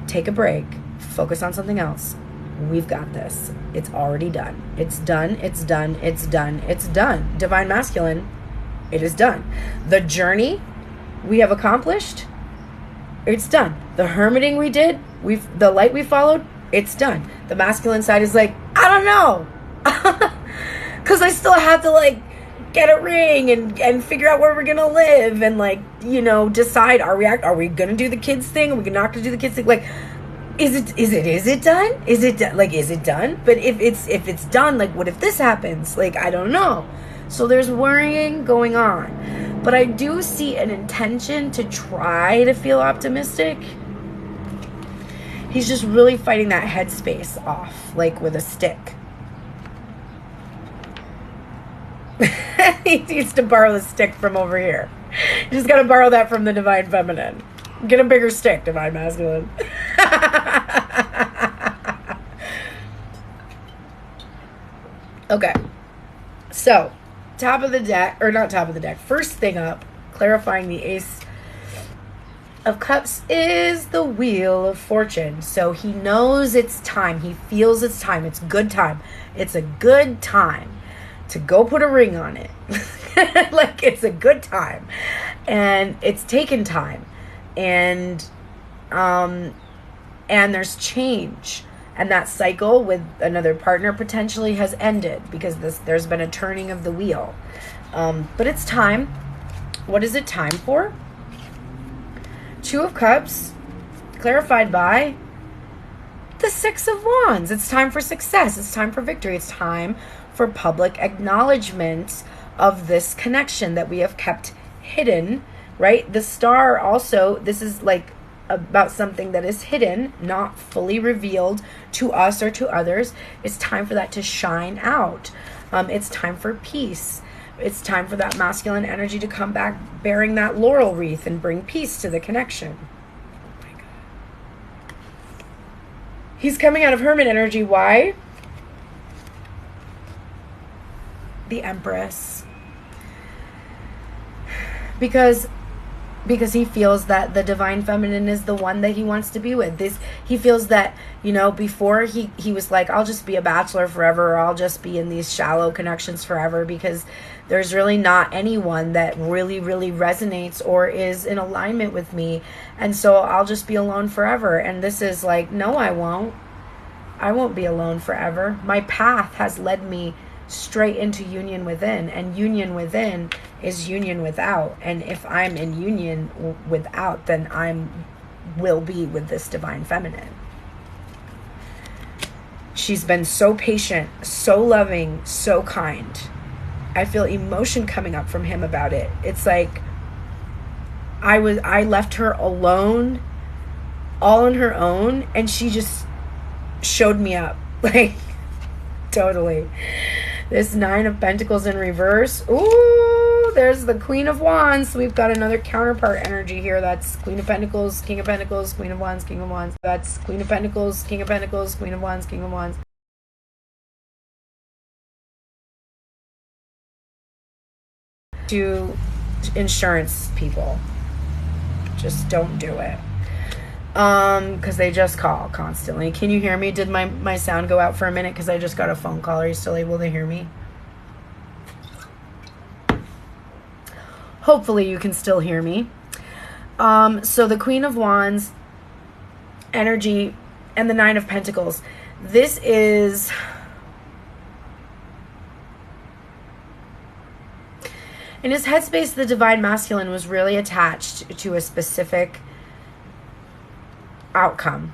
take a break, focus on something else. We've got this. It's already done. It's done. It's done. It's done. It's done. Divine Masculine, it is done. The journey we have accomplished, it's done. The hermiting we did, the light we followed, it's done. The masculine side is like, I don't know. Because I still have to, like, get a ring and figure out where we're going to live and, like, you know, decide, are we going to do the kids thing? Are we not going to do the kids thing? Like, is it done? Is it done? Like, is it done? But if it's done, like, what if this happens? Like, I don't know. So there's worrying going on. But I do see an intention to try to feel optimistic. He's just really fighting that headspace off, like with a stick. He needs to borrow the stick from over here. You just got to borrow that from the Divine Feminine. Get a bigger stick, Divine Masculine. Okay. So, top of the deck, or not top of the deck, first thing up, clarifying the Ace of Cups is the Wheel of Fortune. So he knows it's time. He feels it's time. It's good time. It's a good time to go put a ring on it. Like, it's a good time. And it's taken time. And there's change. And that cycle with another partner potentially has ended because there's been a turning of the wheel. But it's time. What is it time for? Two of Cups, clarified by the Six of Wands. It's time for success. It's time for victory. It's time for public acknowledgement of this connection that we have kept hidden, right? The Star also, this is like about something that is hidden, not fully revealed to us or to others. It's time for that to shine out. It's time for peace. It's time for that masculine energy to come back bearing that laurel wreath and bring peace to the connection. Oh my God. He's coming out of Hermit energy. Why? The Empress. Because he feels that the Divine Feminine is the one that he wants to be with. He feels that, you know, before he was like, I'll just be a bachelor forever, or I'll just be in these shallow connections forever, because there's really not anyone that really, really resonates or is in alignment with me. And so I'll just be alone forever. And this is like, no, I won't. I won't be alone forever. My path has led me straight into union within, and union within is union without. And if I'm in union without, then will be with this Divine Feminine. She's been so patient, so loving, so kind. I feel emotion coming up from him about it. It's like I left her alone, all on her own, and she just showed me up. Like, totally. This Nine of Pentacles in reverse. Ooh, there's the Queen of Wands. We've got another counterpart energy here. That's Queen of Pentacles, King of Pentacles, Queen of Wands, King of Wands. That's Queen of Pentacles, King of Pentacles, Queen of Wands, King of Wands. To insurance people, just don't do it. Because they just call constantly. Can you hear me? Did my sound go out for a minute? Because I just got a phone call. Are you still able to hear me? Hopefully you can still hear me. So the Queen of Wands energy and the Nine of Pentacles. This is... in his headspace, the Divine Masculine was really attached to a specific outcome.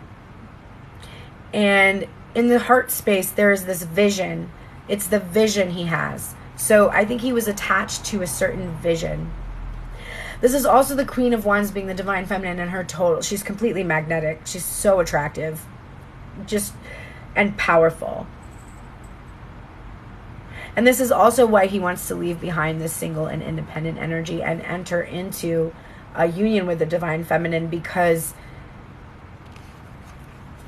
And in the heart space, there is this vision. It's the vision he has. So I think he was attached to a certain vision. This is also the Queen of Wands being the Divine Feminine, and her total, she's completely magnetic. She's so attractive, just, and powerful. And this is also why he wants to leave behind this single and independent energy and enter into a union with the Divine Feminine, because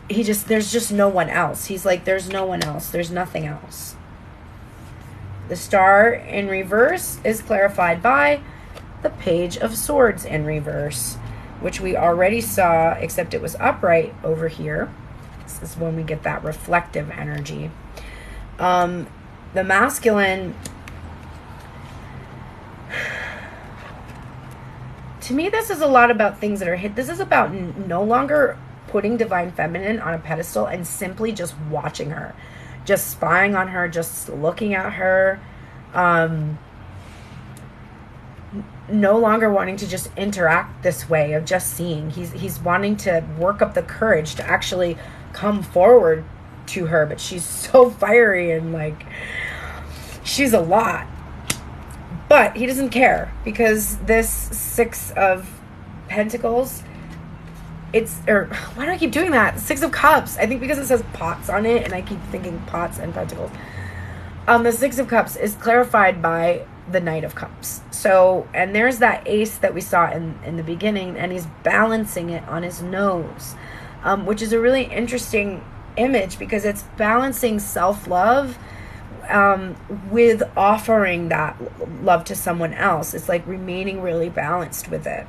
there's just no one else. He's like, there's no one else. There's nothing else. The Star in reverse is clarified by the Page of Swords in reverse, which we already saw, except it was upright over here. Pentacles is when we get that reflective energy. The masculine, to me, this is a lot about things that are hit. This is about no longer putting divine feminine on a pedestal and simply just watching her, just spying on her, just looking at her. No longer wanting to just interact this way of just seeing. He's wanting to work up the courage to actually come forward to her, but she's so fiery and like she's a lot. But he doesn't care, because this Six of Pentacles, why do I keep doing that? Six of Cups. I think because it says pots on it and I keep thinking pots and pentacles. The Six of Cups is clarified by the Knight of Cups. So, and there's that ace that we saw in the beginning, and he's balancing it on his nose, which is a really interesting image because it's balancing self-love with offering that love to someone else. It's like remaining really balanced with it.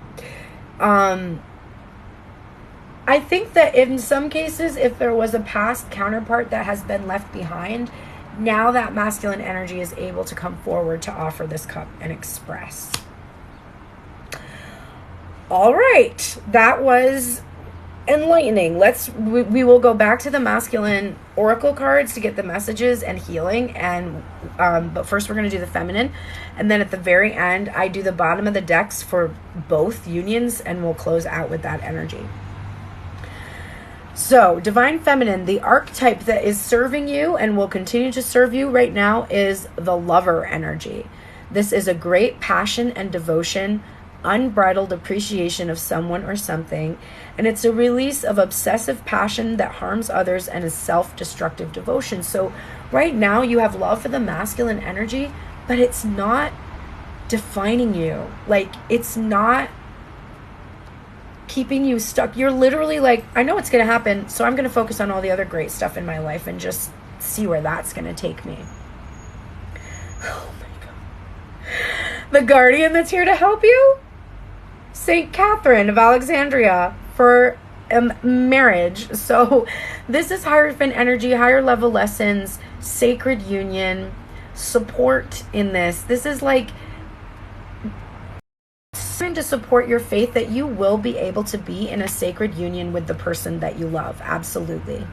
I think that in some cases, if there was a past counterpart that has been left behind, now that masculine energy is able to come forward to offer this cup and express. All right, that was enlightening. We will go back to the masculine oracle cards to get the messages and healing, and but first we're going to do the feminine, and then at the very end I do the bottom of the decks for both unions, and we'll close out with that energy. So, divine feminine, the archetype that is serving you and will continue to serve you right now is the lover energy. This is a great passion and devotion, unbridled appreciation of someone or something, and it's a release of obsessive passion that harms others and is self-destructive devotion. So, right now you have love for the masculine energy, but it's not defining you. Like, it's not keeping you stuck. You're literally like, I know it's going to happen, so I'm going to focus on all the other great stuff in my life and just see where that's going to take me. Oh my God. The guardian that's here to help you? Saint Catherine of Alexandria for marriage. So this is Hierophant energy, higher level lessons, sacred union, support in this. This is like to support your faith that you will be able to be in a sacred union with the person that you love. Absolutely.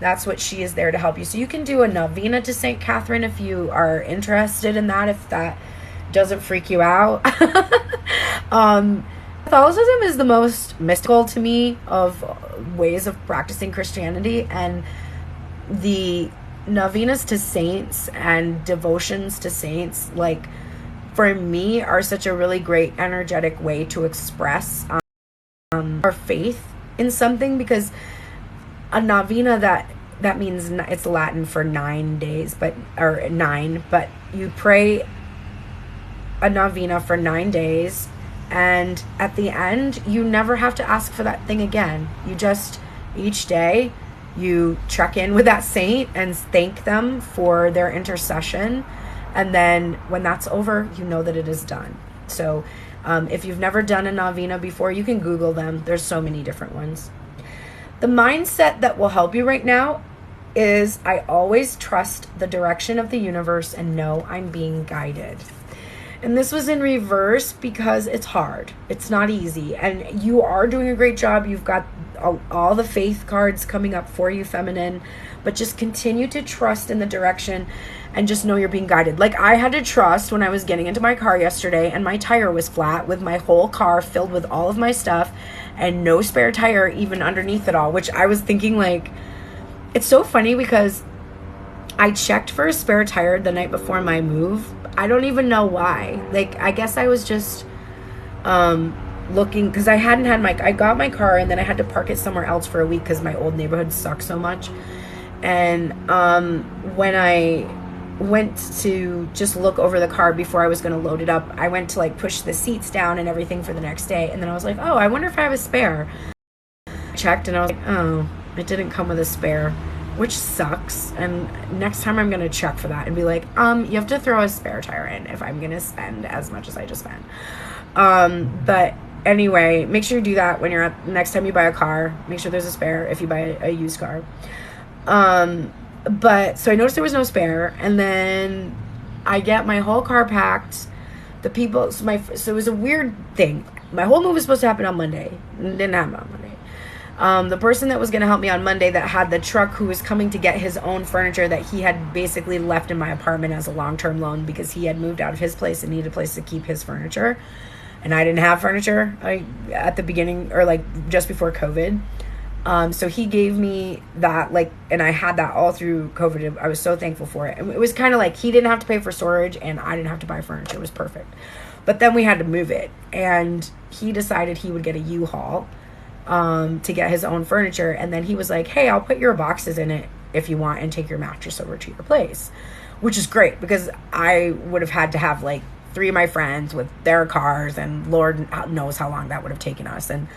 That's what she is there to help you. So you can do a novena to St. Catherine if you are interested in that, if that doesn't freak you out. Catholicism is the most mystical to me of ways of practicing Christianity, and the novenas to saints and devotions to saints, like, for me, are such a really great energetic way to express our faith in something, because a novena, that means, it's Latin for 9 days, but you pray a novena for 9 days, and at the end you never have to ask for that thing again. You just, each day you check in with that saint and thank them for their intercession. And then when that's over, you know that it is done. So if you've never done a novena before, you can Google them. There's so many different ones. The mindset that will help you right now is, I always trust the direction of the universe and know I'm being guided. And this was in reverse because it's hard. It's not easy. And you are doing a great job. You've got all the faith cards coming up for you, feminine. But just continue to trust in the direction and just know you're being guided. Like, I had to trust when I was getting into my car yesterday and my tire was flat, with my whole car filled with all of my stuff and no spare tire even underneath it all, which I was thinking, like, it's so funny because I checked for a spare tire the night before my move. I don't even know why. Like, I guess I was just looking, because I got my car and then I had to park it somewhere else for a week because my old neighborhood sucks so much. And when I went to just look over the car before I was going to load it up, I went to like push the seats down and everything for the next day, and then I was like, oh, I wonder if I have a spare. I checked and I was like, oh, it didn't come with a spare, which sucks. And next time I'm going to check for that and be like, you have to throw a spare tire in if I'm going to spend as much as I just spent. But anyway, make sure you do that when you're next time you buy a car. Make sure there's a spare if you buy a used car. But so I noticed there was no spare, and then I get my whole car packed. So it was a weird thing. My whole move was supposed to happen on Monday. It didn't happen on Monday. The person that was going to help me on Monday that had the truck, who was coming to get his own furniture that he had basically left in my apartment as a long-term loan because he had moved out of his place and needed a place to keep his furniture. And I didn't have furniture at the beginning, or like just before COVID. So he gave me that, like, and I had that all through COVID. I was so thankful for it. And it was kind of like he didn't have to pay for storage and I didn't have to buy furniture. It was perfect. But then we had to move it, and he decided he would get a U-Haul to get his own furniture. And then he was like, hey, I'll put your boxes in it if you want and take your mattress over to your place, which is great because I would have had to have like 3 of my friends with their cars, and Lord knows how long that would have taken us. And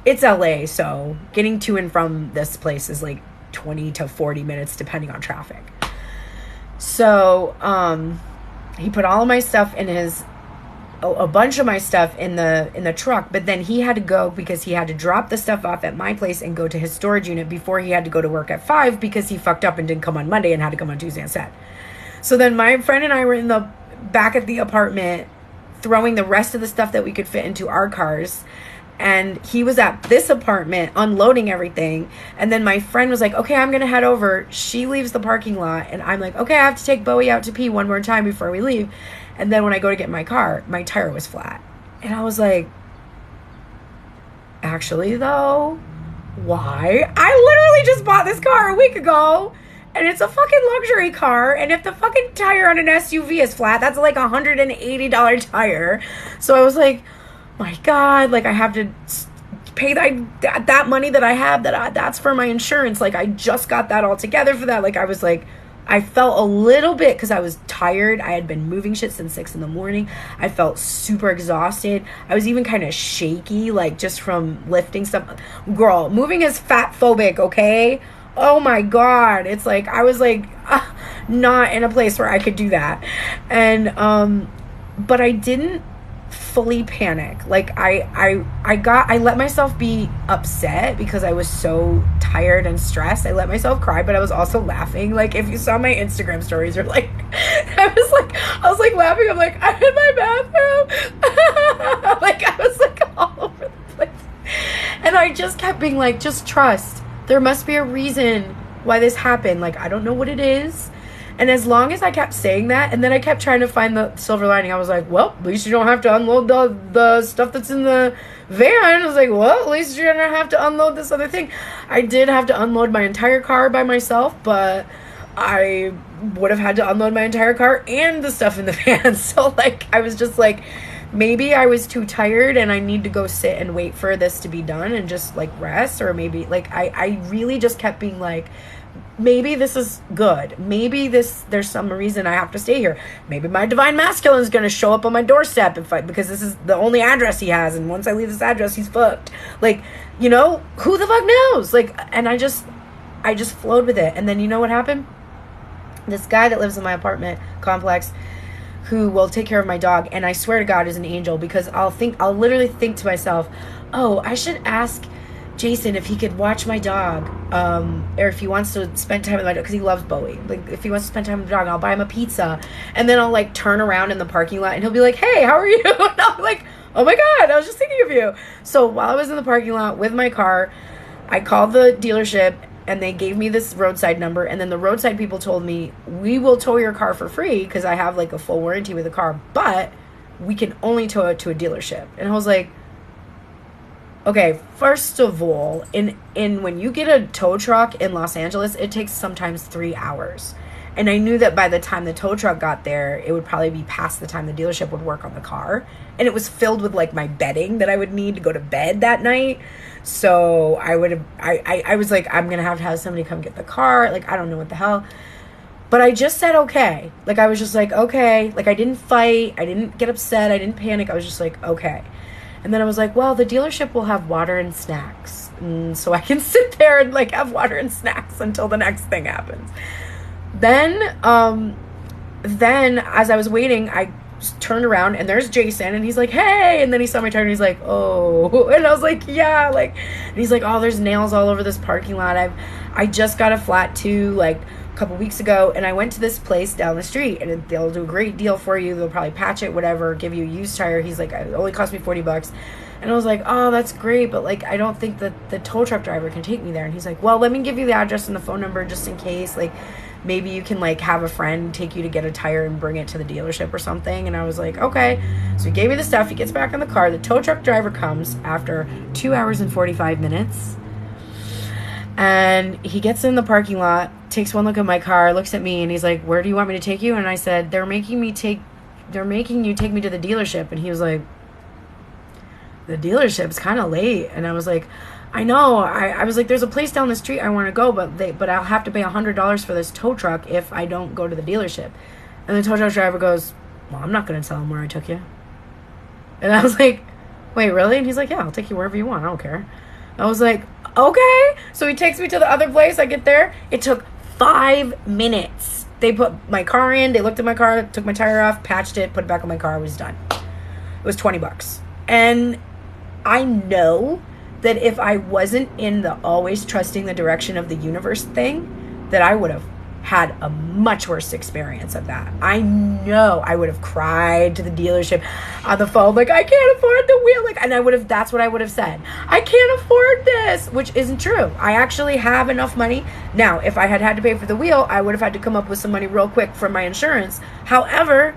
it's LA, so getting to and from this place is like 20 to 40 minutes depending on traffic. So he put all of my stuff in a bunch of my stuff in the truck, but then he had to go because he had to drop the stuff off at my place and go to his storage unit before he had to go to work at 5 because he fucked up and didn't come on Monday and had to come on Tuesday instead. So then my friend and I were in the back at the apartment throwing the rest of the stuff that we could fit into our cars, and he was at this apartment unloading everything. And then my friend was like, okay, I'm gonna head over. She leaves the parking lot, and I'm like, okay, I have to take Bowie out to pee one more time before we leave. And then when I go to get in my car, my tire was flat, and I was like, actually though, why? I literally just bought this car a week ago, and it's a fucking luxury car. And if the fucking tire on an SUV is flat, that's like $180 tire. So I was like, my God, like I have to pay that money that I have, that's for my insurance. Like I just got that all together for that. Like I was like, I felt a little bit, because I was tired. I had been moving shit since 6 a.m. I felt super exhausted. I was even kind of shaky, like just from lifting stuff. Girl, moving is fat phobic, okay? Oh my God. It's like, I was like, not in a place where I could do that. And, but I didn't fully panic. Like I let myself be upset because I was so tired and stressed. I let myself cry, but I was also laughing. Like if you saw my Instagram stories, or like, I was like laughing. I'm like, I'm in my bathroom. Like I was like all over the place. And I just kept being like, just trust. There must be a reason why this happened. Like, I don't know what it is. And as long as I kept saying that, and then I kept trying to find the silver lining, I was like, well, at least you don't have to unload the stuff that's in the van. I was like, well, at least you're going to have to unload this other thing. I did have to unload my entire car by myself, but I would have had to unload my entire car and the stuff in the van. So, like, I was just like, maybe I was too tired and I need to go sit and wait for this to be done and just, like, rest. Or maybe, like, I really just kept being like, maybe this is good. Maybe there's some reason I have to stay here. Maybe my divine masculine is going to show up on my doorstep because this is the only address he has. And once I leave this address, he's fucked. Like, you know, who the fuck knows? Like, and I just flowed with it. And then you know what happened? This guy that lives in my apartment complex, who will take care of my dog, and I swear to God is an angel, because I'll literally think to myself, oh, I should ask Jason if he could watch my dog, or if he wants to spend time with my dog, because he loves Bowie. Like, if he wants to spend time with the dog, I'll buy him a pizza, and then I'll, like, turn around in the parking lot, and he'll be like, hey, how are you? And I'll be like, oh my God, I was just thinking of you. So while I was in the parking lot with my car, I called the dealership, and they gave me this roadside number, and then the roadside people told me, we will tow your car for free, because I have, like, a full warranty with the car, but we can only tow it to a dealership. And I was like, okay, first of all, in when you get a tow truck in Los Angeles, it takes sometimes 3 hours. And I knew that by the time the tow truck got there, it would probably be past the time the dealership would work on the car. And it was filled with, like, my bedding that I would need to go to bed that night. So I was like, I'm going to have somebody come get the car. Like, I don't know what the hell. But I just said, okay. Like, I was just like, okay. Like, I didn't fight. I didn't get upset. I didn't panic. I was just like, okay. And then I was like, well, the dealership will have water and snacks. So I can sit there and, like, have water and snacks until the next thing happens. Then as I was waiting, I turned around and there's Jason, and he's like, hey, and then he saw my tire and he's like, oh, and I was like, yeah, like, and he's like, oh, there's nails all over this parking lot. I just got a flat too, like a couple weeks ago, and I went to this place down the street, and they'll do a great deal for you. They'll probably patch it, whatever, give you a used tire. He's like, it only cost me $40. And I was like, oh, that's great, but like, I don't think that the tow truck driver can take me there. And he's like, well, let me give you the address and the phone number just in case, like, maybe you can like have a friend take you to get a tire and bring it to the dealership or something. And I was like, okay. So he gave me the stuff. He gets back in the car. The tow truck driver comes after 2 hours and 45 minutes. And he gets in the parking lot, takes one look at my car, looks at me, and he's like, where do you want me to take you? And I said, they're making you take me to the dealership. And he was like, the dealership's kind of late. And I was like, I know. I was like, there's a place down the street I want to go, but I'll have to pay $100 for this tow truck if I don't go to the dealership. And the tow truck driver goes, well, I'm not going to tell him where I took you. And I was like, wait, really? And he's like, yeah, I'll take you wherever you want. I don't care. I was like, okay. So he takes me to the other place. I get there. It took 5 minutes. They put my car in. They looked at my car, took my tire off, patched it, put it back on my car. I was done. It was $20. And I know that if I wasn't in the always trusting the direction of the universe thing, that I would have had a much worse experience of that. I know I would have cried to the dealership on the phone, like, I can't afford the wheel. Like, and that's what I would have said. I can't afford this, which isn't true. I actually have enough money. Now, if I had to pay for the wheel, I would have had to come up with some money real quick from my insurance. However,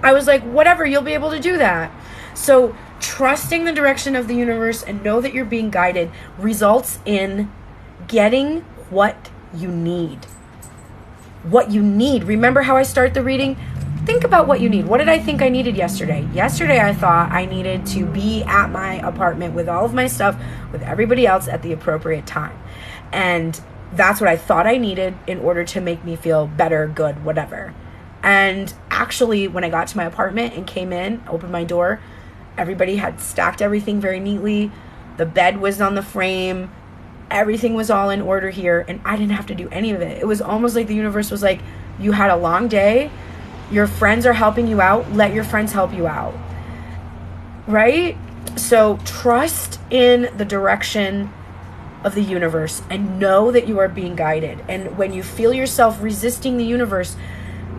I was like, whatever, you'll be able to do that. So trusting the direction of the universe and know that you're being guided results in getting what you need. What you need. Remember how I start the reading? Think about what you need. What did I think I needed yesterday? Yesterday, I thought I needed to be at my apartment with all of my stuff, with everybody else at the appropriate time. And that's what I thought I needed in order to make me feel better, good, whatever. And actually, when I got to my apartment and came in, opened my door, everybody had stacked everything very neatly. The bed was on the frame. Everything was all in order here, and I didn't have to do any of it. It was almost like the universe was like, you had a long day. Your friends are helping you out. Let your friends help you out. Right? So trust in the direction of the universe and know that you are being guided. And when you feel yourself resisting the universe,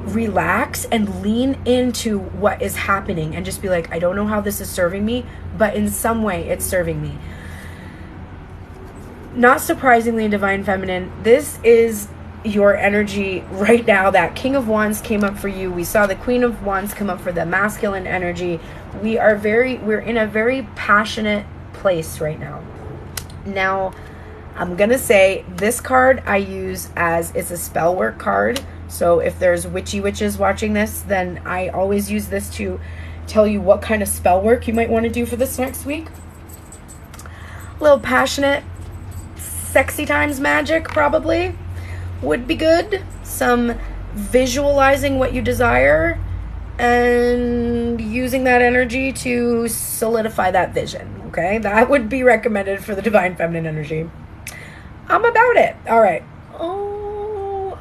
relax and lean into what is happening and just be like, I don't know how this is serving me, but in some way it's serving me. Not surprisingly, Divine Feminine, this is your energy right now. That King of Wands came up for you. We saw the Queen of Wands come up for the masculine energy. We're in a very passionate place right now. Now, I'm going to say this card I use as, it's a spell work card. So if there's witchy witches watching this, then I always use this to tell you what kind of spell work you might want to do for this next week. A little passionate, sexy times magic probably would be good. Some visualizing what you desire and using that energy to solidify that vision. Okay, that would be recommended for the Divine Feminine energy. I'm about it. All right. Oh.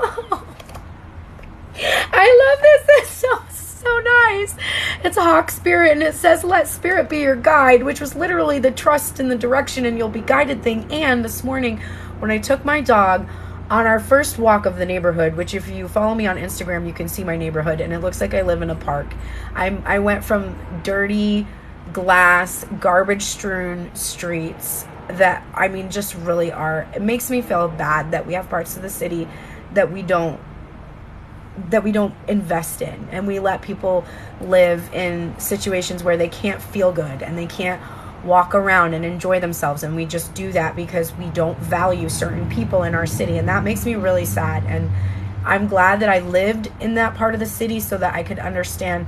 I love this. It's so nice. It's a hawk spirit, and it says, let spirit be your guide, which was literally the trust in the direction and you'll be guided thing. And this morning when I took my dog on our first walk of the neighborhood, which if you follow me on Instagram, you can see my neighborhood, and it looks like I live in a park. I went from dirty glass, garbage strewn streets that, I mean, just really are. It makes me feel bad that we have parts of the city that we don't invest in, and we let people live in situations where they can't feel good and they can't walk around and enjoy themselves, and we just do that because we don't value certain people in our city, and that makes me really sad. And I'm glad that I lived in that part of the city so that I could understand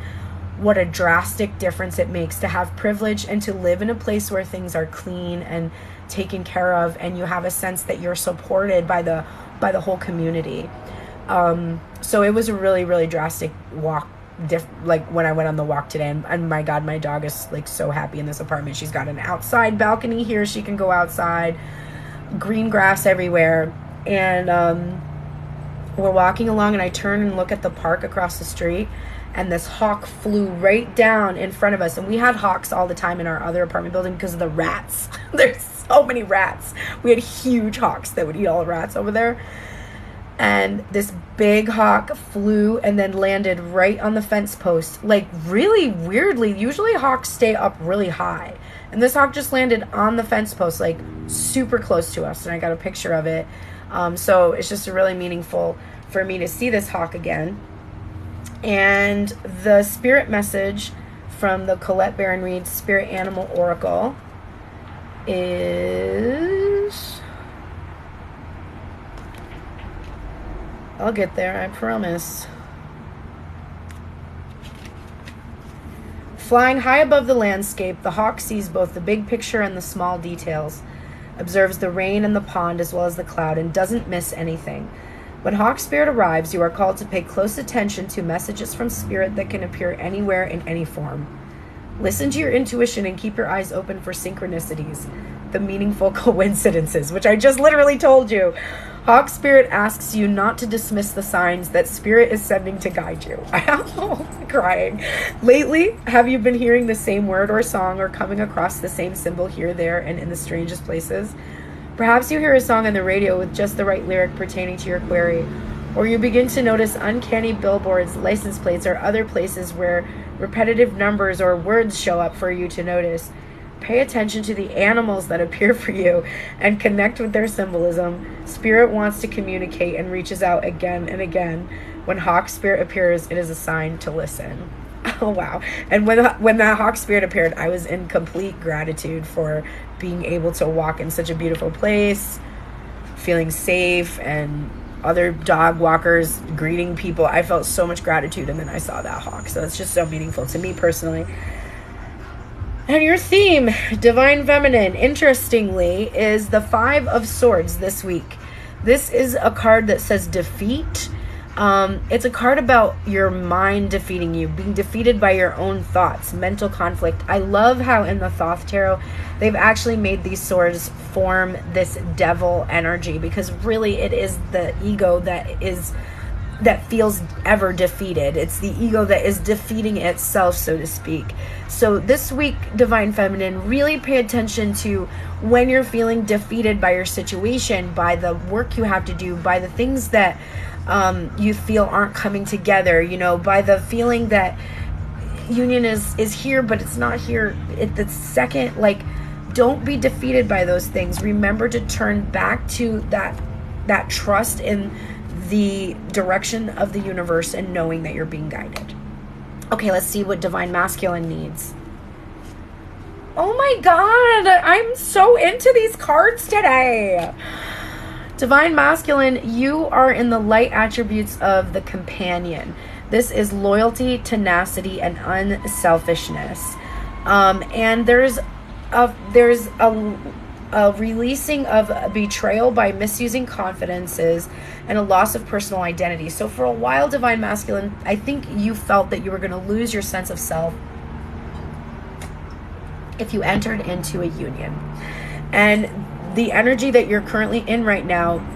what a drastic difference it makes to have privilege and to live in a place where things are clean and taken care of, and you have a sense that you're supported by the whole community. So it was a really, really drastic walk, like when I went on the walk today, and my God, my dog is like so happy in this apartment. She's got an outside balcony here. She can go outside, green grass everywhere. And, we're walking along, and I turn and look at the park across the street, and this hawk flew right down in front of us. And we had hawks all the time in our other apartment building because of the rats. There's so many rats. We had huge hawks that would eat all the rats over there. And this big hawk flew and then landed right on the fence post, like really weirdly. Usually hawks stay up really high, and this hawk just landed on the fence post, like super close to us. And I got a picture of it. So it's just really meaningful for me to see this hawk again. And the spirit message from the Colette Baron Reid Spirit Animal Oracle is... I'll get there, I promise. Flying high above the landscape, the hawk sees both the big picture and the small details, observes the rain and the pond as well as the cloud, and doesn't miss anything. When Hawk Spirit arrives, you are called to pay close attention to messages from Spirit that can appear anywhere in any form. Listen to your intuition and keep your eyes open for synchronicities, the meaningful coincidences, which I just literally told you. Hawk Spirit asks you not to dismiss the signs that Spirit is sending to guide you. I'm crying. Lately, have you been hearing the same word or song or coming across the same symbol here, there, and in the strangest places? Perhaps you hear a song on the radio with just the right lyric pertaining to your query, or you begin to notice uncanny billboards, license plates, or other places where repetitive numbers or words show up for you to notice. Pay attention to the animals that appear for you and connect with their symbolism. Spirit wants to communicate and reaches out again and again. When Hawk Spirit appears, it is a sign to listen. Oh, wow. And when that Hawk Spirit appeared, I was in complete gratitude for being able to walk in such a beautiful place, feeling safe, and other dog walkers greeting people. I felt so much gratitude, and then I saw that hawk. So it's just so meaningful to me personally. And your theme, Divine Feminine, interestingly, is the Five of Swords this week. This is a card that says defeat. It's a card about your mind defeating you, being defeated by your own thoughts, mental conflict. I love how in the Thoth Tarot, they've actually made these swords form this devil energy, because really it is the ego that feels ever defeated. It's the ego that is defeating itself, so to speak. So this week, Divine Feminine, really pay attention to when you're feeling defeated by your situation, by the work you have to do, by the things that you feel aren't coming together, by the feeling that union is here, but it's not here at the second. Like, don't be defeated by those things. Remember to turn back to that trust in the direction of the universe and knowing that you're being guided. Okay, let's see what Divine Masculine needs. Oh my God, I'm so into these cards today. Divine Masculine, you are in the light attributes of the Companion. This is loyalty, tenacity, and unselfishness. And there's a releasing of betrayal by misusing confidences and a loss of personal identity. So for a while, Divine Masculine, I think you felt that you were going to lose your sense of self if you entered into a union. And the energy that you're currently in right now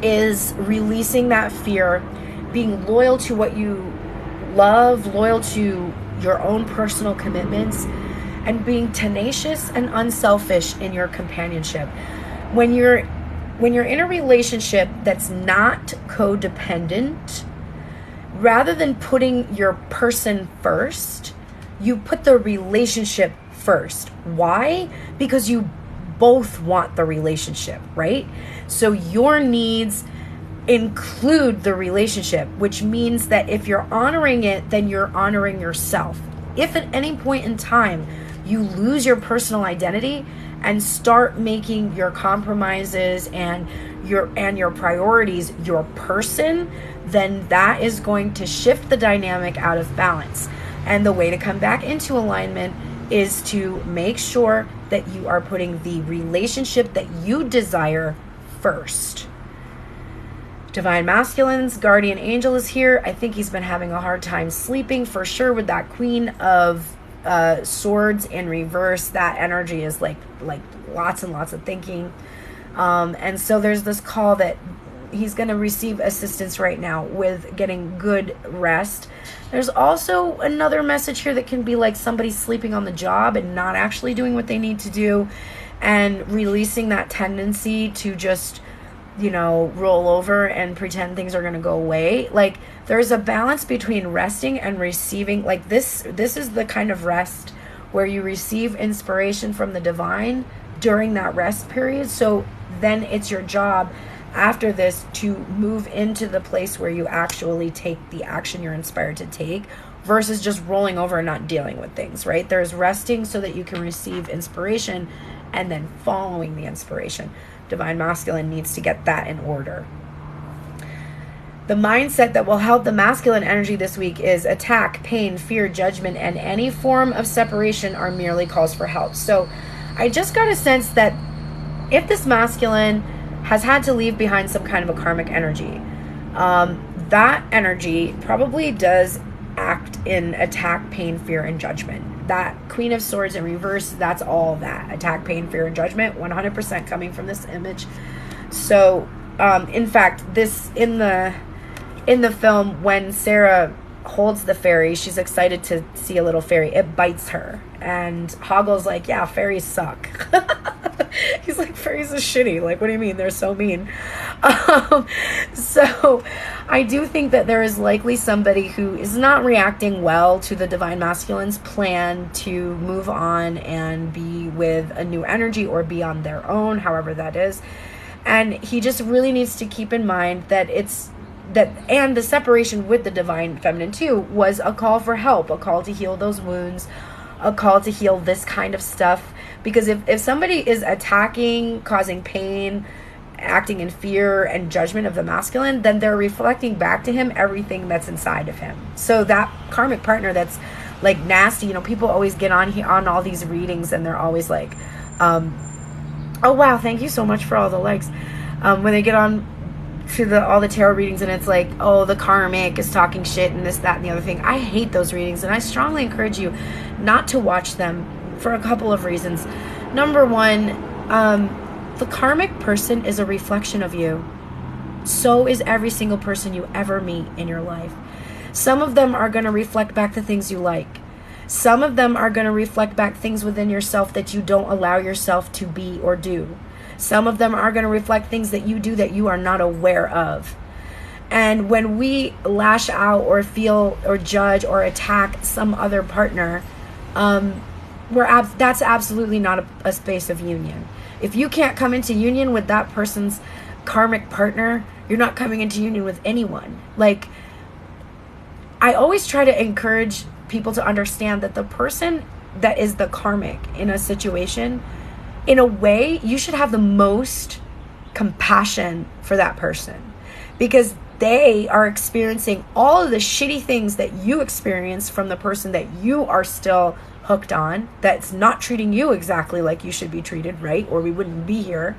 is releasing that fear, being loyal to what you love, loyal to your own personal commitments, and being tenacious and unselfish in your companionship. When you're in a relationship that's not codependent, rather than putting your person first, you put the relationship first. Why? Because you both want the relationship, right? So your needs include the relationship, which means that if you're honoring it, then you're honoring yourself. If at any point in time you lose your personal identity and start making your compromises and your priorities your person, then that is going to shift the dynamic out of balance. And the way to come back into alignment is to make sure that you are putting the relationship that you desire first. Divine Masculine's guardian angel is here. I think he's been having a hard time sleeping for sure with that Queen of Swords in reverse. That energy is like lots and lots of thinking. And so there's this call that he's going to receive assistance right now with getting good rest. There's also another message here that can be like somebody sleeping on the job and not actually doing what they need to do, and releasing that tendency to just, you know, roll over and pretend things are going to go away. Like, there's a balance between resting and receiving. Like, this is the kind of rest where you receive inspiration from the divine during that rest period. So then it's your job after this to move into the place where you actually take the action you're inspired to take, versus just rolling over and not dealing with things, right? There's resting so that you can receive inspiration and then following the inspiration. Divine Masculine needs to get that in order. The mindset that will help the masculine energy this week is attack, pain, fear, judgment, and any form of separation are merely calls for help. So I just got a sense that if this masculine has had to leave behind some kind of a karmic energy, that energy probably does act in attack, pain, fear, and judgment. That Queen of Swords in reverse, that's all that. Attack, pain, fear, and judgment, 100% coming from this image. So, in fact, this in the film, when Sarah holds the fairy, she's excited to see a little fairy. It bites her. And Hoggle's like, yeah, fairies suck. He's like, fairies are shitty. Like, what do you mean? They're so mean. So I do think that there is likely somebody who is not reacting well to the Divine Masculine's plan to move on and be with a new energy or be on their own, however that is. And he just really needs to keep in mind that and the separation with the Divine Feminine too was a call for help, a call to heal those wounds, a call to heal this kind of stuff. Because if somebody is attacking, causing pain, acting in fear and judgment of the masculine, then they're reflecting back to him everything that's inside of him. So that karmic partner that's like nasty, you know, people always get on all these readings and they're always like, oh wow, thank you so much for all the likes. When they get on to all the tarot readings and it's like, oh, the karmic is talking shit and this, that, and the other thing. I hate those readings, and I strongly encourage you not to watch them for a couple of reasons. Number one, the karmic person is a reflection of you. So is every single person you ever meet in your life. Some of them are going to reflect back the things you like. Some of them are going to reflect back things within yourself that you don't allow yourself to be or do. Some of them are going to reflect things that you do that you are not aware of. And when we lash out or feel or judge or attack some other partner, that's absolutely not a space of union. If you can't come into union with that person's karmic partner, you're not coming into union with anyone. Like, I always try to encourage people to understand that the person that is the karmic in a situation, in a way, you should have the most compassion for that person, because they are experiencing all of the shitty things that you experience from the person that you are still hooked on, that's not treating you exactly like you should be treated, right? Or we wouldn't be here.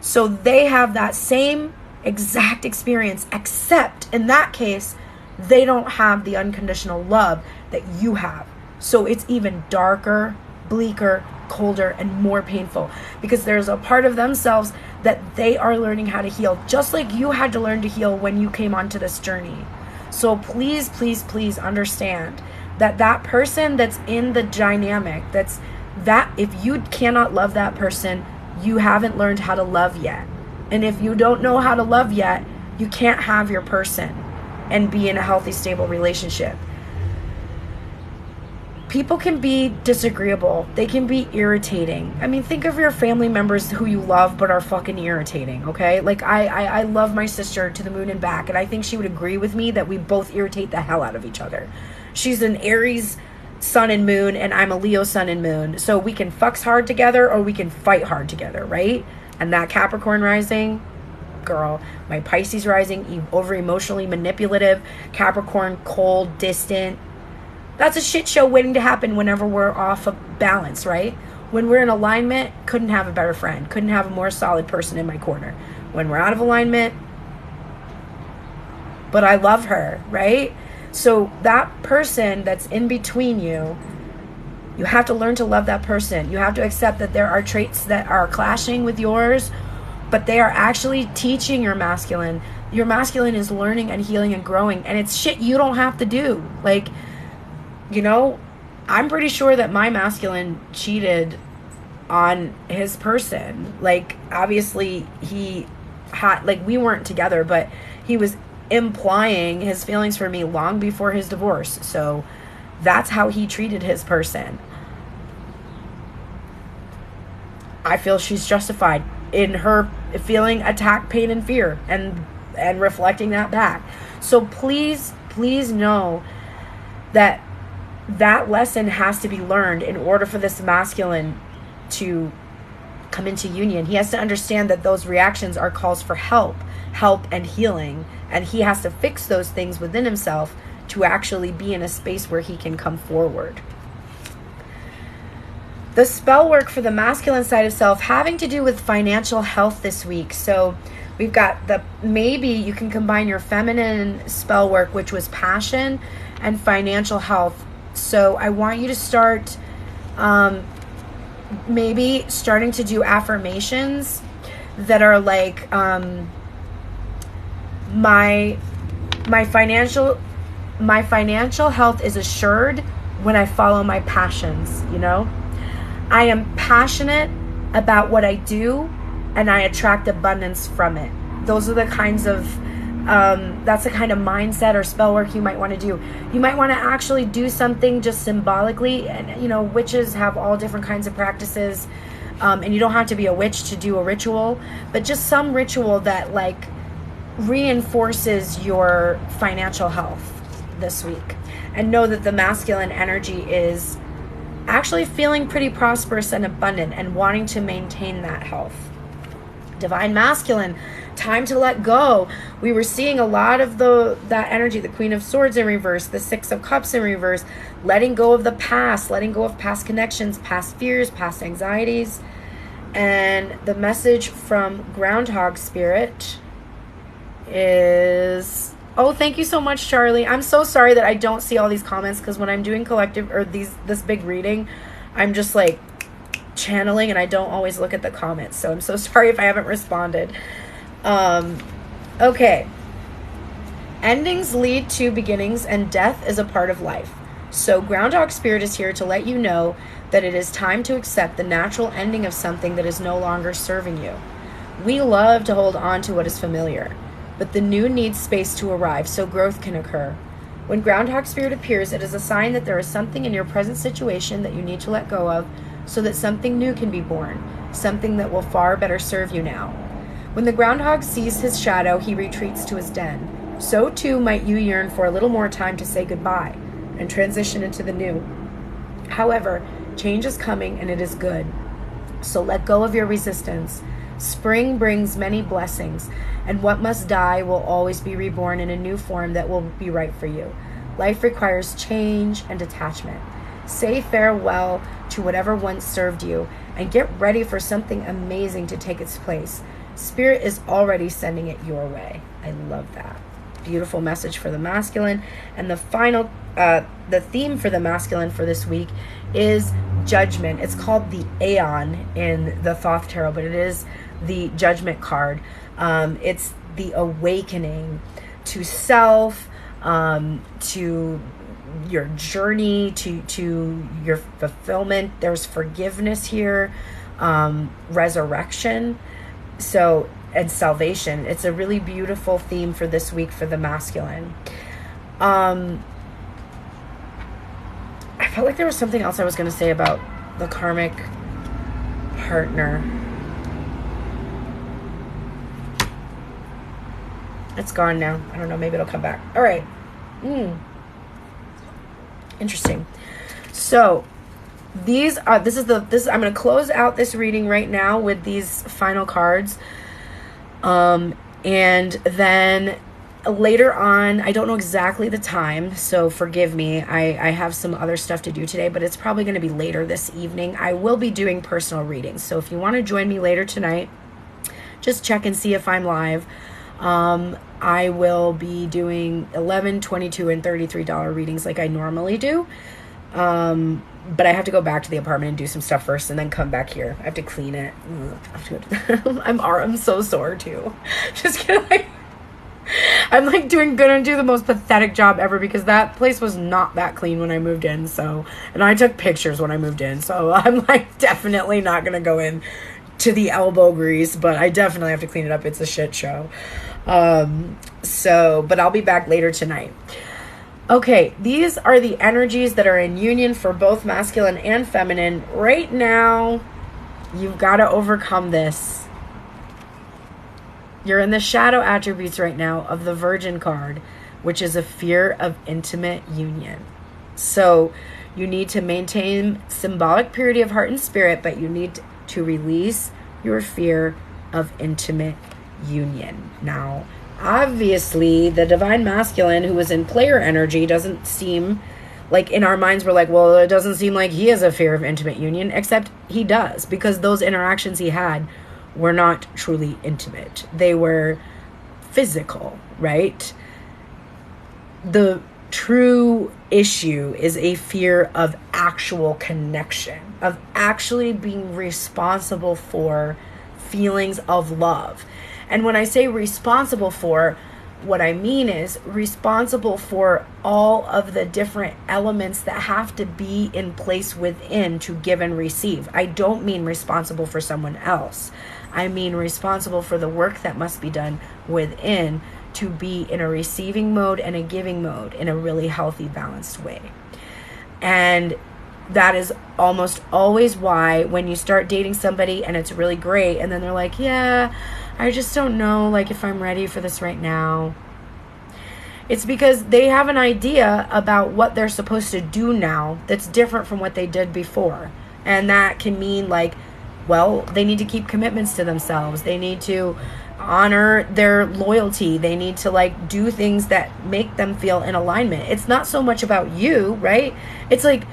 So they have that same exact experience, except in that case, they don't have the unconditional love that you have. So it's even darker, bleaker, colder, and more painful, because there's a part of themselves that they are learning how to heal, just like you had to learn to heal when you came onto this journey. So please, please, please understand that person that's in the dynamic, if you cannot love that person, you haven't learned how to love yet. And if you don't know how to love yet, you can't have your person and be in a healthy, stable relationship. People can be disagreeable. They can be irritating. I mean, think of your family members who you love but are fucking irritating, okay? Like, I love my sister to the moon and back, and I think she would agree with me that we both irritate the hell out of each other. She's an Aries sun and moon, and I'm a Leo sun and moon. So we can fucks hard together, or we can fight hard together, right? And that Capricorn rising, girl, my Pisces rising, over emotionally manipulative, Capricorn, cold, distant. That's a shit show waiting to happen whenever we're off of balance, right? When we're in alignment, couldn't have a better friend, couldn't have a more solid person in my corner. When we're out of alignment, but I love her, right? So that person that's in between you have to learn to love that person. You have to accept that there are traits that are clashing with yours, but they are actually teaching your masculine. Your masculine is learning and healing and growing, and it's shit you don't have to do. Like, you know, I'm pretty sure that my masculine cheated on his person. Like, obviously he had, like, we weren't together, but he was implying his feelings for me long before his divorce. So that's how he treated his person. I feel she's justified in her feeling attack, pain, and fear, and reflecting that back. So please know that that lesson has to be learned in order for this masculine to come into union. He has to understand that those reactions are calls for help and healing, and he has to fix those things within himself to actually be in a space where he can come forward. The spell work for the masculine side of self having to do with financial health this week. So we've got maybe you can combine your feminine spell work, which was passion, and financial health. So I want you to start maybe starting to do affirmations that are like, my financial health is assured when I follow my passions, you know? I am passionate about what I do, and I attract abundance from it. Those are the kinds of, that's the kind of mindset or spell work you might want to do. You might want to actually do something just symbolically, and, you know, witches have all different kinds of practices, and you don't have to be a witch to do a ritual, but just some ritual that, like, reinforces your financial health this week. And know that the masculine energy is actually feeling pretty prosperous and abundant and wanting to maintain that health. Divine masculine, time to let go. We were seeing a lot of that energy, the Queen of Swords in reverse, the Six of Cups in reverse, letting go of the past, letting go of past connections, past fears, past anxieties. And the message from Groundhog Spirit is, oh, thank you so much, Charlie. I'm so sorry that I don't see all these comments, because when I'm doing collective or this big reading, I'm just like channeling and I don't always look at the comments. So I'm so sorry if I haven't responded. Okay. Endings lead to beginnings, and death is a part of life. So Groundhog Spirit is here to let you know that it is time to accept the natural ending of something that is no longer serving you. We love to hold on to what is familiar, but the new needs space to arrive so growth can occur. When Groundhog Spirit appears, it is a sign that there is something in your present situation that you need to let go of so that something new can be born, something that will far better serve you now. When the groundhog sees his shadow, he retreats to his den. So too might you yearn for a little more time to say goodbye and transition into the new. However, change is coming, and it is good. So let go of your resistance. Spring brings many blessings, and what must die will always be reborn in a new form that will be right for you. Life requires change and detachment. Say farewell to whatever once served you, and get ready for something amazing to take its place. Spirit is already sending it your way. I love that. Beautiful message for the masculine. And the final, the theme for the masculine for this week is judgment. It's called the Aeon in the Thoth Tarot, but it is the Judgment card. It's the awakening to self, to your journey, to your fulfillment. There's forgiveness here, resurrection, so, and salvation. It's a really beautiful theme for this week for the masculine. I felt like there was something else I was going to say about the karmic partner. It's gone now. I don't know. Maybe it'll come back. All right. Interesting. So these are, I'm going to close out this reading right now with these final cards. And then later on, I don't know exactly the time, so forgive me. I have some other stuff to do today, but it's probably going to be later this evening. I will be doing personal readings. So if you want to join me later tonight, just check and see if I'm live. I will be doing $11, $22, and $33 readings like I normally do. But I have to go back to the apartment and do some stuff first and then come back here. I have to clean it. I'm so sore too. Just kidding. I'm like gonna do the most pathetic job ever because that place was not that clean when I moved in. So, and I took pictures when I moved in. So I'm like definitely not gonna go in to the elbow grease, but I definitely have to clean it up. It's a shit show. But I'll be back later tonight. Okay, these are the energies that are in union for both masculine and feminine. Right now, you've got to overcome this. You're in the shadow attributes right now of the Virgin card, which is a fear of intimate union. So you need to maintain symbolic purity of heart and spirit, but you need to release your fear of intimate union. Now, obviously, the divine masculine who was in player energy doesn't seem like, in our minds we're like, well, it doesn't seem like he has a fear of intimate union, except he does, because those interactions he had were not truly intimate. They were physical, right? The true issue is a fear of actual connection, of actually being responsible for feelings of love. And when I say responsible for, what I mean is responsible for all of the different elements that have to be in place within to give and receive. I don't mean responsible for someone else. I mean responsible for the work that must be done within to be in a receiving mode and a giving mode in a really healthy, balanced way. And that is almost always why when you start dating somebody and it's really great and then they're like, yeah, I just don't know like if I'm ready for this right now. It's because they have an idea about what they're supposed to do now that's different from what they did before. And that can mean like, well, they need to keep commitments to themselves. They need to honor their loyalty. They need to like do things that make them feel in alignment. It's not so much about you, right? It's like,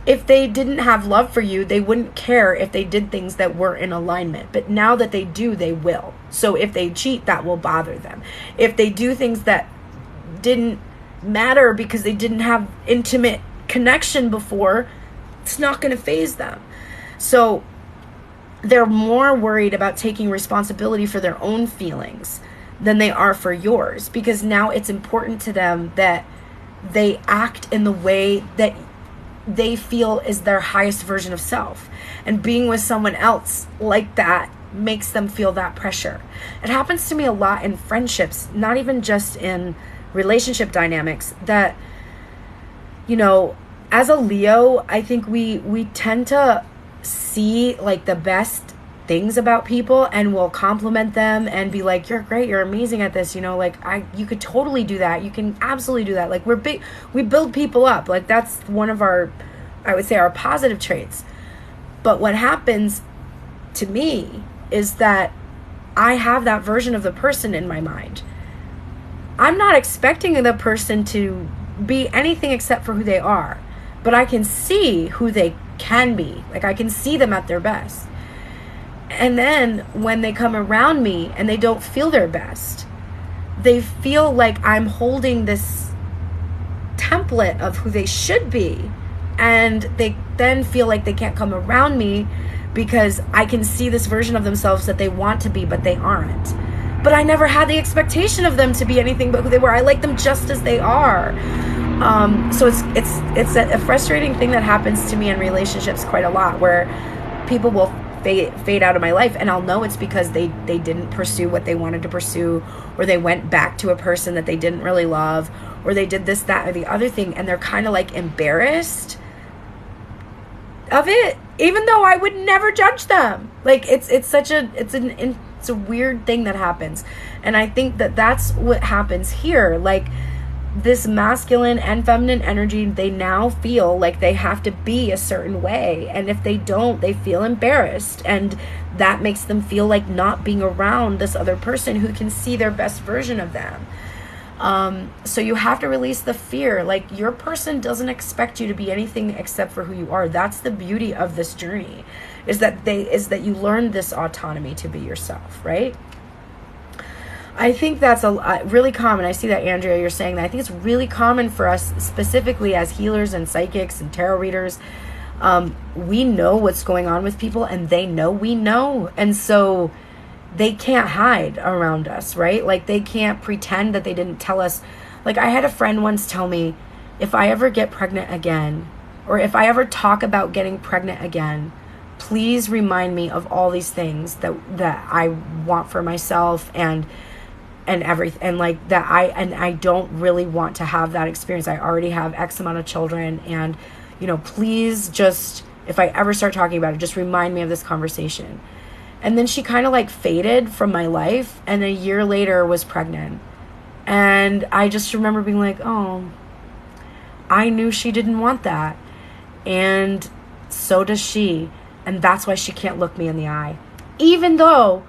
if they didn't have love for you, they wouldn't care if they did things that were in alignment. But now that they do, they will. So if they cheat, that will bother them. If they do things that didn't matter because they didn't have intimate connection before, it's not going to faze them. So they're more worried about taking responsibility for their own feelings than they are for yours. Because now it's important to them that they act in the way that they feel is their highest version of self. And being with someone else like that makes them feel that pressure. It happens to me a lot in friendships, not even just in relationship dynamics, that, you know, as a Leo, I think we tend to see like the best things about people and we'll compliment them and be like, you're great, you're amazing at this, you know, like you could totally do that, you can absolutely do that. Like we build people up. Like that's one of our, I would say, our positive traits. But what happens to me is that I have that version of the person in my mind. I'm not expecting the person to be anything except for who they are, but I can see who they can be. Like I can see them at their best. And then when they come around me and they don't feel their best, they feel like I'm holding this template of who they should be. And they then feel like they can't come around me because I can see this version of themselves that they want to be, but they aren't. But I never had the expectation of them to be anything but who they were. I like them just as they are. So it's a frustrating thing that happens to me in relationships quite a lot, where people will fade out of my life, and I'll know it's because they didn't pursue what they wanted to pursue, or they went back to a person that they didn't really love, or they did this, that, or the other thing, and they're kind of like embarrassed of it, even though I would never judge them. Like it's a weird thing that happens, and I think that that's what happens here. Like this masculine and feminine energy, they now feel like they have to be a certain way, and if they don't, they feel embarrassed, and that makes them feel like not being around this other person who can see their best version of them. So you have to release the fear. Like your person doesn't expect you to be anything except for who you are. That's the beauty of this journey, is that you learn this autonomy to be yourself, right? I think that's really common. I see that, Andrea, you're saying that. I think it's really common for us, specifically as healers and psychics and tarot readers. We know what's going on with people, and they know we know. And so they can't hide around us, right? Like, they can't pretend that they didn't tell us. Like, I had a friend once tell me, if I ever get pregnant again, or if I ever talk about getting pregnant again, please remind me of all these things that I want for myself and everything, and like that I don't really want to have that experience. I already have X amount of children, and please, just, if I ever start talking about it, just remind me of this conversation. And then she kind of like faded from my life, and a year later was pregnant. And I just remember being like, oh, I knew she didn't want that, and so does she. And that's why she can't look me in the eye. Even though,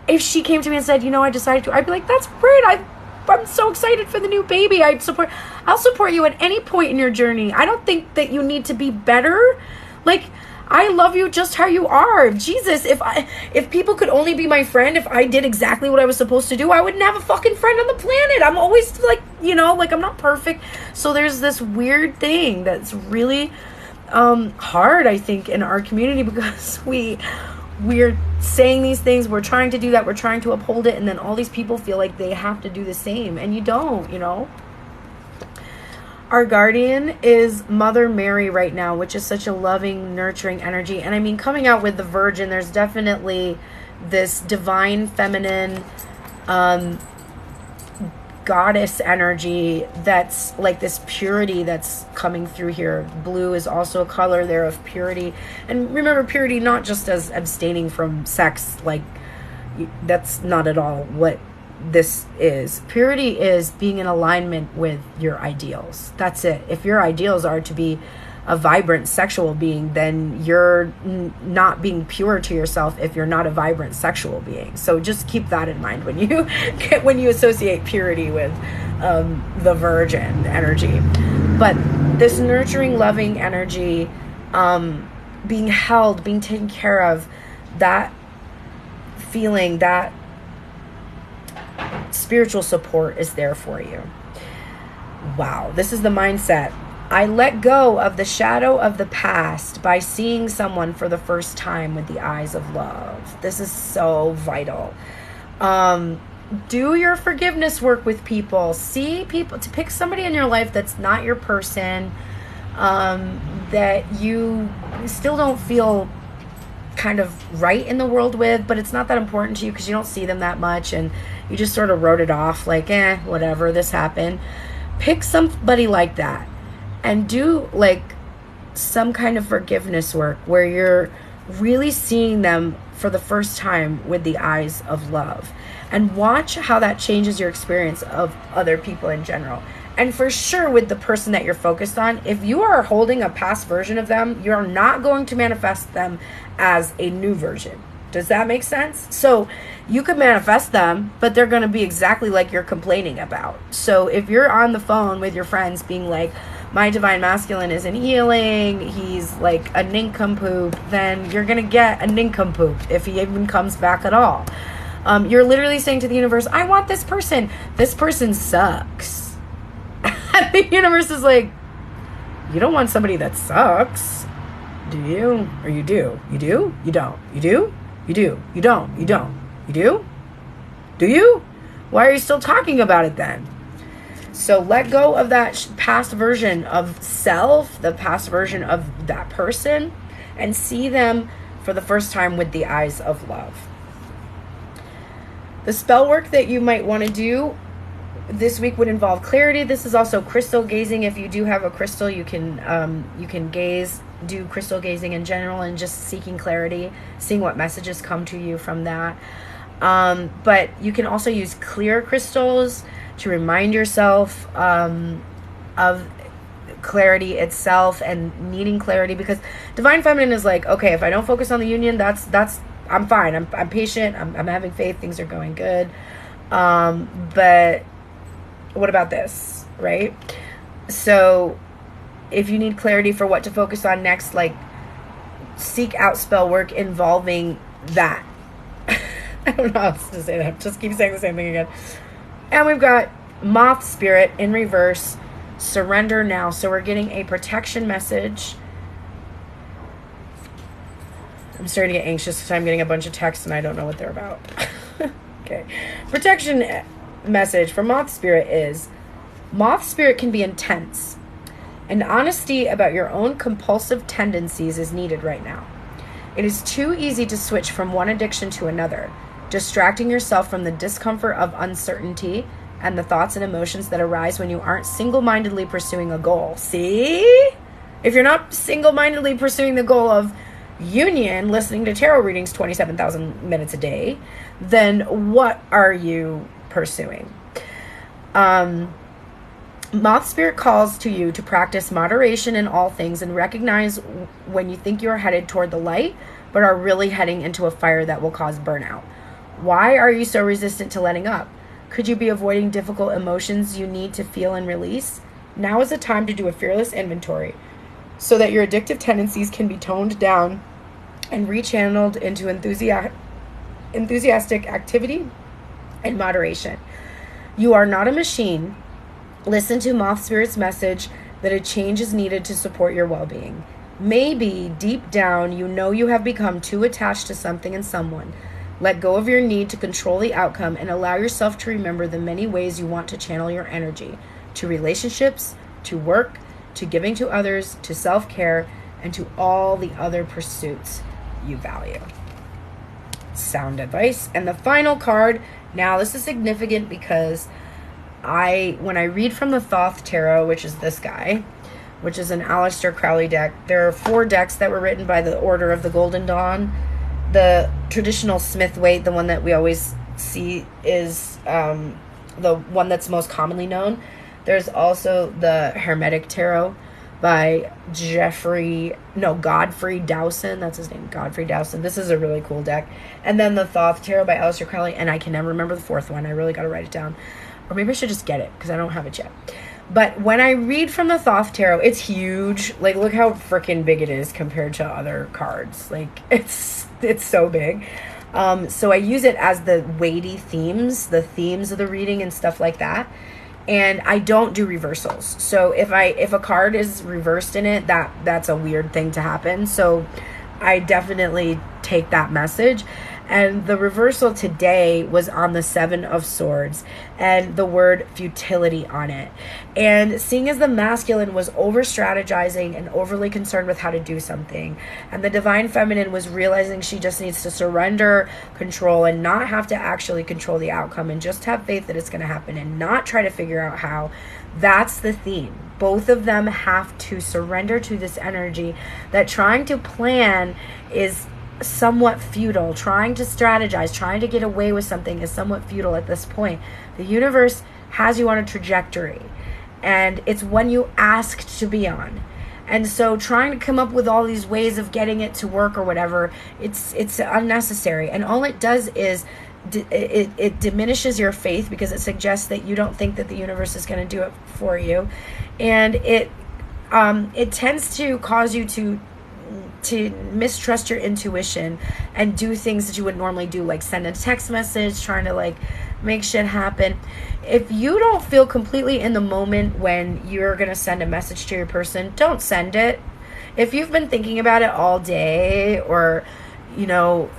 if she came to me and said, I decided to, I'd be like, that's great. I'm so excited for the new baby. I'll support you at any point in your journey. I don't think that you need to be better. Like, I love you just how you are. Jesus, if people could only be my friend, if I did exactly what I was supposed to do, I wouldn't have a fucking friend on the planet. I'm always like, like, I'm not perfect. So there's this weird thing that's really hard, I think, in our community, because we're saying these things, we're trying to do that, we're trying to uphold it, and then all these people feel like they have to do the same, and you don't. Our guardian is Mother Mary right now, which is such a loving, nurturing energy. And I mean, coming out with the Virgin, there's definitely this divine feminine goddess energy that's like this purity that's coming through here. Blue is also a color there of purity. And remember, purity not just as abstaining from sex, like that's not at all what this is. Purity is being in alignment with your ideals. That's it. If your ideals are to be a vibrant sexual being, then you're not being pure to yourself if you're not a vibrant sexual being. So just keep that in mind when you associate purity with the Virgin energy. But this nurturing, loving energy, being held, being taken care of, that feeling, that spiritual support is there for you. Wow, this is the mindset. I let go of the shadow of the past by seeing someone for the first time with the eyes of love. This is so vital. Do your forgiveness work with people. See people, to pick somebody in your life that's not your person, that you still don't feel kind of right in the world with, but it's not that important to you because you don't see them that much, and you just sort of wrote it off like, whatever, this happened. Pick somebody like that and do like some kind of forgiveness work where you're really seeing them for the first time with the eyes of love, and watch how that changes your experience of other people in general. And for sure, with the person that you're focused on, if you are holding a past version of them, you're not going to manifest them as a new version. Does that make sense? So you could manifest them, but they're going to be exactly like you're complaining about. So if you're on the phone with your friends being like, my divine masculine isn't healing, he's like a nincompoop, then you're going to get a nincompoop if he even comes back at all. You're literally saying to the universe, I want this person. This person sucks. And the universe is like, you don't want somebody that sucks, do you? Or you do? You do? You don't? You do? You do? You don't? You don't? You do? Do you? Why are you still talking about it then? So let go of that past version of self, the past version of that person, and see them for the first time with the eyes of love. The spell work that you might want to do this week would involve clarity. This is also crystal gazing. If you do have a crystal, you can do crystal gazing in general, and just seeking clarity, seeing what messages come to you from that. But you can also use clear crystals to remind yourself of clarity itself and needing clarity, because divine feminine is like, okay, if I don't focus on the union, that's I'm fine. I'm patient. I'm having faith. Things are going good. But what about this, right? So if you need clarity for what to focus on next, like seek out spell work involving that. I don't know how else to say that. Just keep saying the same thing again. And we've got Moth Spirit in reverse. Surrender now. So we're getting a protection message. I'm starting to get anxious because I'm getting a bunch of texts and I don't know what they're about. Okay. Protection message from Moth Spirit is, Moth Spirit can be intense, and honesty about your own compulsive tendencies is needed right now. It is too easy to switch from one addiction to another, distracting yourself from the discomfort of uncertainty and the thoughts and emotions that arise when you aren't single-mindedly pursuing a goal. See? If you're not single-mindedly pursuing the goal of union, listening to tarot readings 27,000 minutes a day, then what are you pursuing? Moth Spirit calls to you to practice moderation in all things and recognize when you think you are headed toward the light, but are really heading into a fire that will cause burnout. Why are you so resistant to letting up? Could you be avoiding difficult emotions you need to feel and release? Now is the time to do a fearless inventory so that your addictive tendencies can be toned down and rechanneled into enthusiastic activity and moderation. You are not a machine. Listen to Moth Spirit's message that a change is needed to support your well-being. Maybe deep down you know you have become too attached to something and someone. Let go of your need to control the outcome and allow yourself to remember the many ways you want to channel your energy, to relationships, to work, to giving to others, to self-care, and to all the other pursuits you value. Sound advice. And the final card, now this is significant because when I read from the Thoth Tarot, which is this guy, which is an Aleister Crowley deck, there are 4 decks that were written by the Order of the Golden Dawn. The traditional Smith-Waite, the one that we always see, is the one that's most commonly known. There's also the Hermetic Tarot by Godfrey Dowson. That's his name, Godfrey Dowson. This is a really cool deck. And then the Thoth Tarot by Aleister Crowley, and I can never remember the 4th one. I really got to write it down. Or maybe I should just get it because I don't have it yet. But when I read from the Thoth Tarot, it's huge. Like, look how freaking big it is compared to other cards. Like, it's so big. So I use it as the weighty themes, the themes of the reading and stuff like that. And I don't do reversals. So if a card is reversed in it, that's a weird thing to happen. So I definitely take that message. And the reversal today was on the 7 of Swords and the word futility on it. And seeing as the masculine was over-strategizing and overly concerned with how to do something, and the divine feminine was realizing she just needs to surrender control and not have to actually control the outcome and just have faith that it's going to happen and not try to figure out how. That's the theme. Both of them have to surrender to this energy that trying to plan is somewhat futile. Trying to strategize, trying to get away with something is somewhat futile at this point. The universe has you on a trajectory, and it's one you asked to be on. And so trying to come up with all these ways of getting it to work or whatever, it's unnecessary. And all it does is it diminishes your faith because it suggests that you don't think that the universe is going to do it for you. And it tends to cause you to mistrust your intuition and do things that you would normally do, like send a text message, trying to like make shit happen. If you don't feel completely in the moment when you're going to send a message to your person, don't send it. If you've been thinking about it all day, or, you know,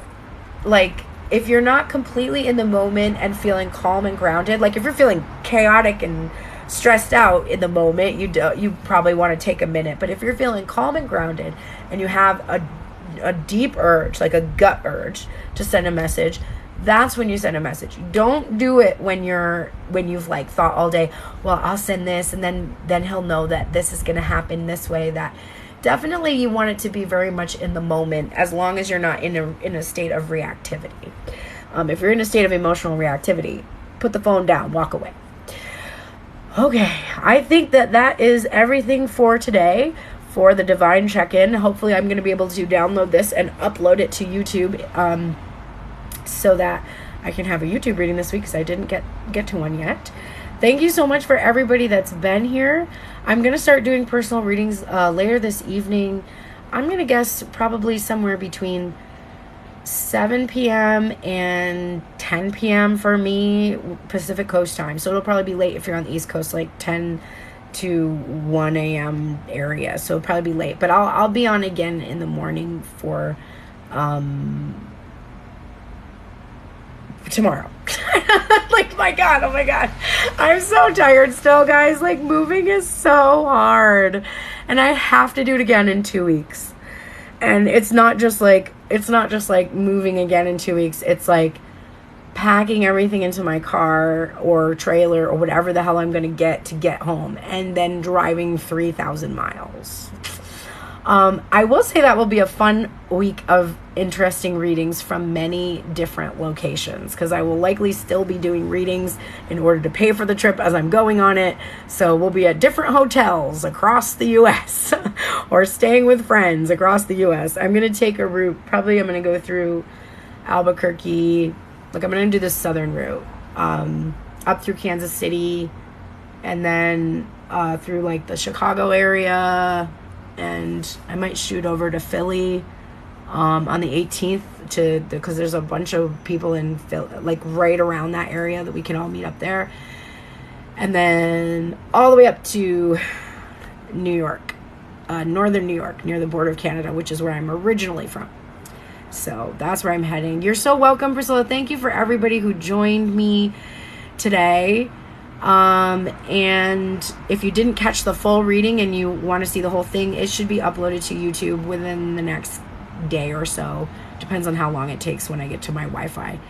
like if you're not completely in the moment and feeling calm and grounded, like if you're feeling chaotic and stressed out in the moment, you probably want to take a minute. But if you're feeling calm and grounded and you have a deep urge, like a gut urge to send a message, that's when you send a message. Don't do it when you've like thought all day, well, I'll send this and then he'll know that this is going to happen this way. That definitely you want it to be very much in the moment, as long as you're not in a state of reactivity. If you're in a state of emotional reactivity, put the phone down, walk away. Okay, I think that is everything for today for the Divine Check-In. Hopefully I'm going to be able to download this and upload it to YouTube so that I can have a YouTube reading this week, because I didn't get to one yet. Thank you so much for everybody that's been here. I'm going to start doing personal readings later this evening. I'm going to guess probably somewhere between 7 p.m. and 10 p.m. for me, Pacific Coast time. So it'll probably be late if you're on the East Coast, like 10 to 1 a.m. area. So it'll probably be late. But I'll be on again in the morning for tomorrow. Like, my God, oh my God. I'm so tired still, guys. Like, moving is so hard. And I have to do it again in 2 weeks. And it's not just like moving again in 2 weeks. It's like packing everything into my car or trailer or whatever the hell I'm going to get home, and then driving 3,000 miles. I will say that will be a fun week of interesting readings from many different locations, because I will likely still be doing readings in order to pay for the trip as I'm going on it. So we'll be at different hotels across the U.S. or staying with friends across the U.S. I'm going to take a route. Probably I'm going to go through Albuquerque. Like, I'm going to do the southern route, up through Kansas City, and then through like the Chicago area. And I might shoot over to Philly on the 18th because there's a bunch of people in Philly, like right around that area, that we can all meet up there. And then all the way up to New York, northern New York, near the border of Canada, which is where I'm originally from. So that's where I'm heading. You're so welcome, Priscilla. Thank you for everybody who joined me today. And if you didn't catch the full reading and you want to see the whole thing, it should be uploaded to YouTube within the next day or so. Depends on how long it takes when I get to my Wi-Fi.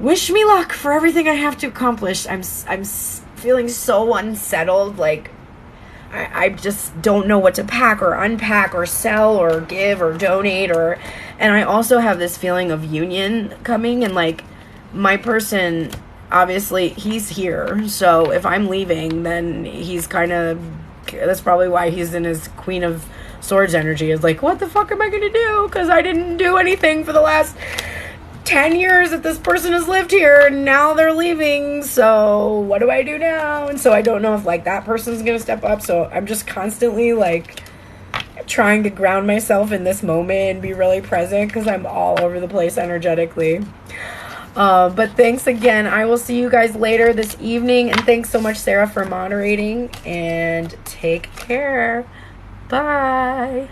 Wish me luck for everything I have to accomplish. I'm feeling so unsettled. Like, I just don't know what to pack or unpack or sell or give or donate, and I also have this feeling of union coming, and like, my person, obviously he's here, so if I'm leaving, then he's that's probably why he's in his Queen of Swords energy, is like, what the fuck am I gonna do, because I didn't do anything for the last 10 years that this person has lived here, and now they're leaving, so what do I do now? And so I don't know if like that person's gonna step up, so I'm just constantly like trying to ground myself in this moment and be really present, because I'm all over the place energetically. But thanks again. I will see you guys later this evening, and thanks so much, Sarah, for moderating, and take care. Bye.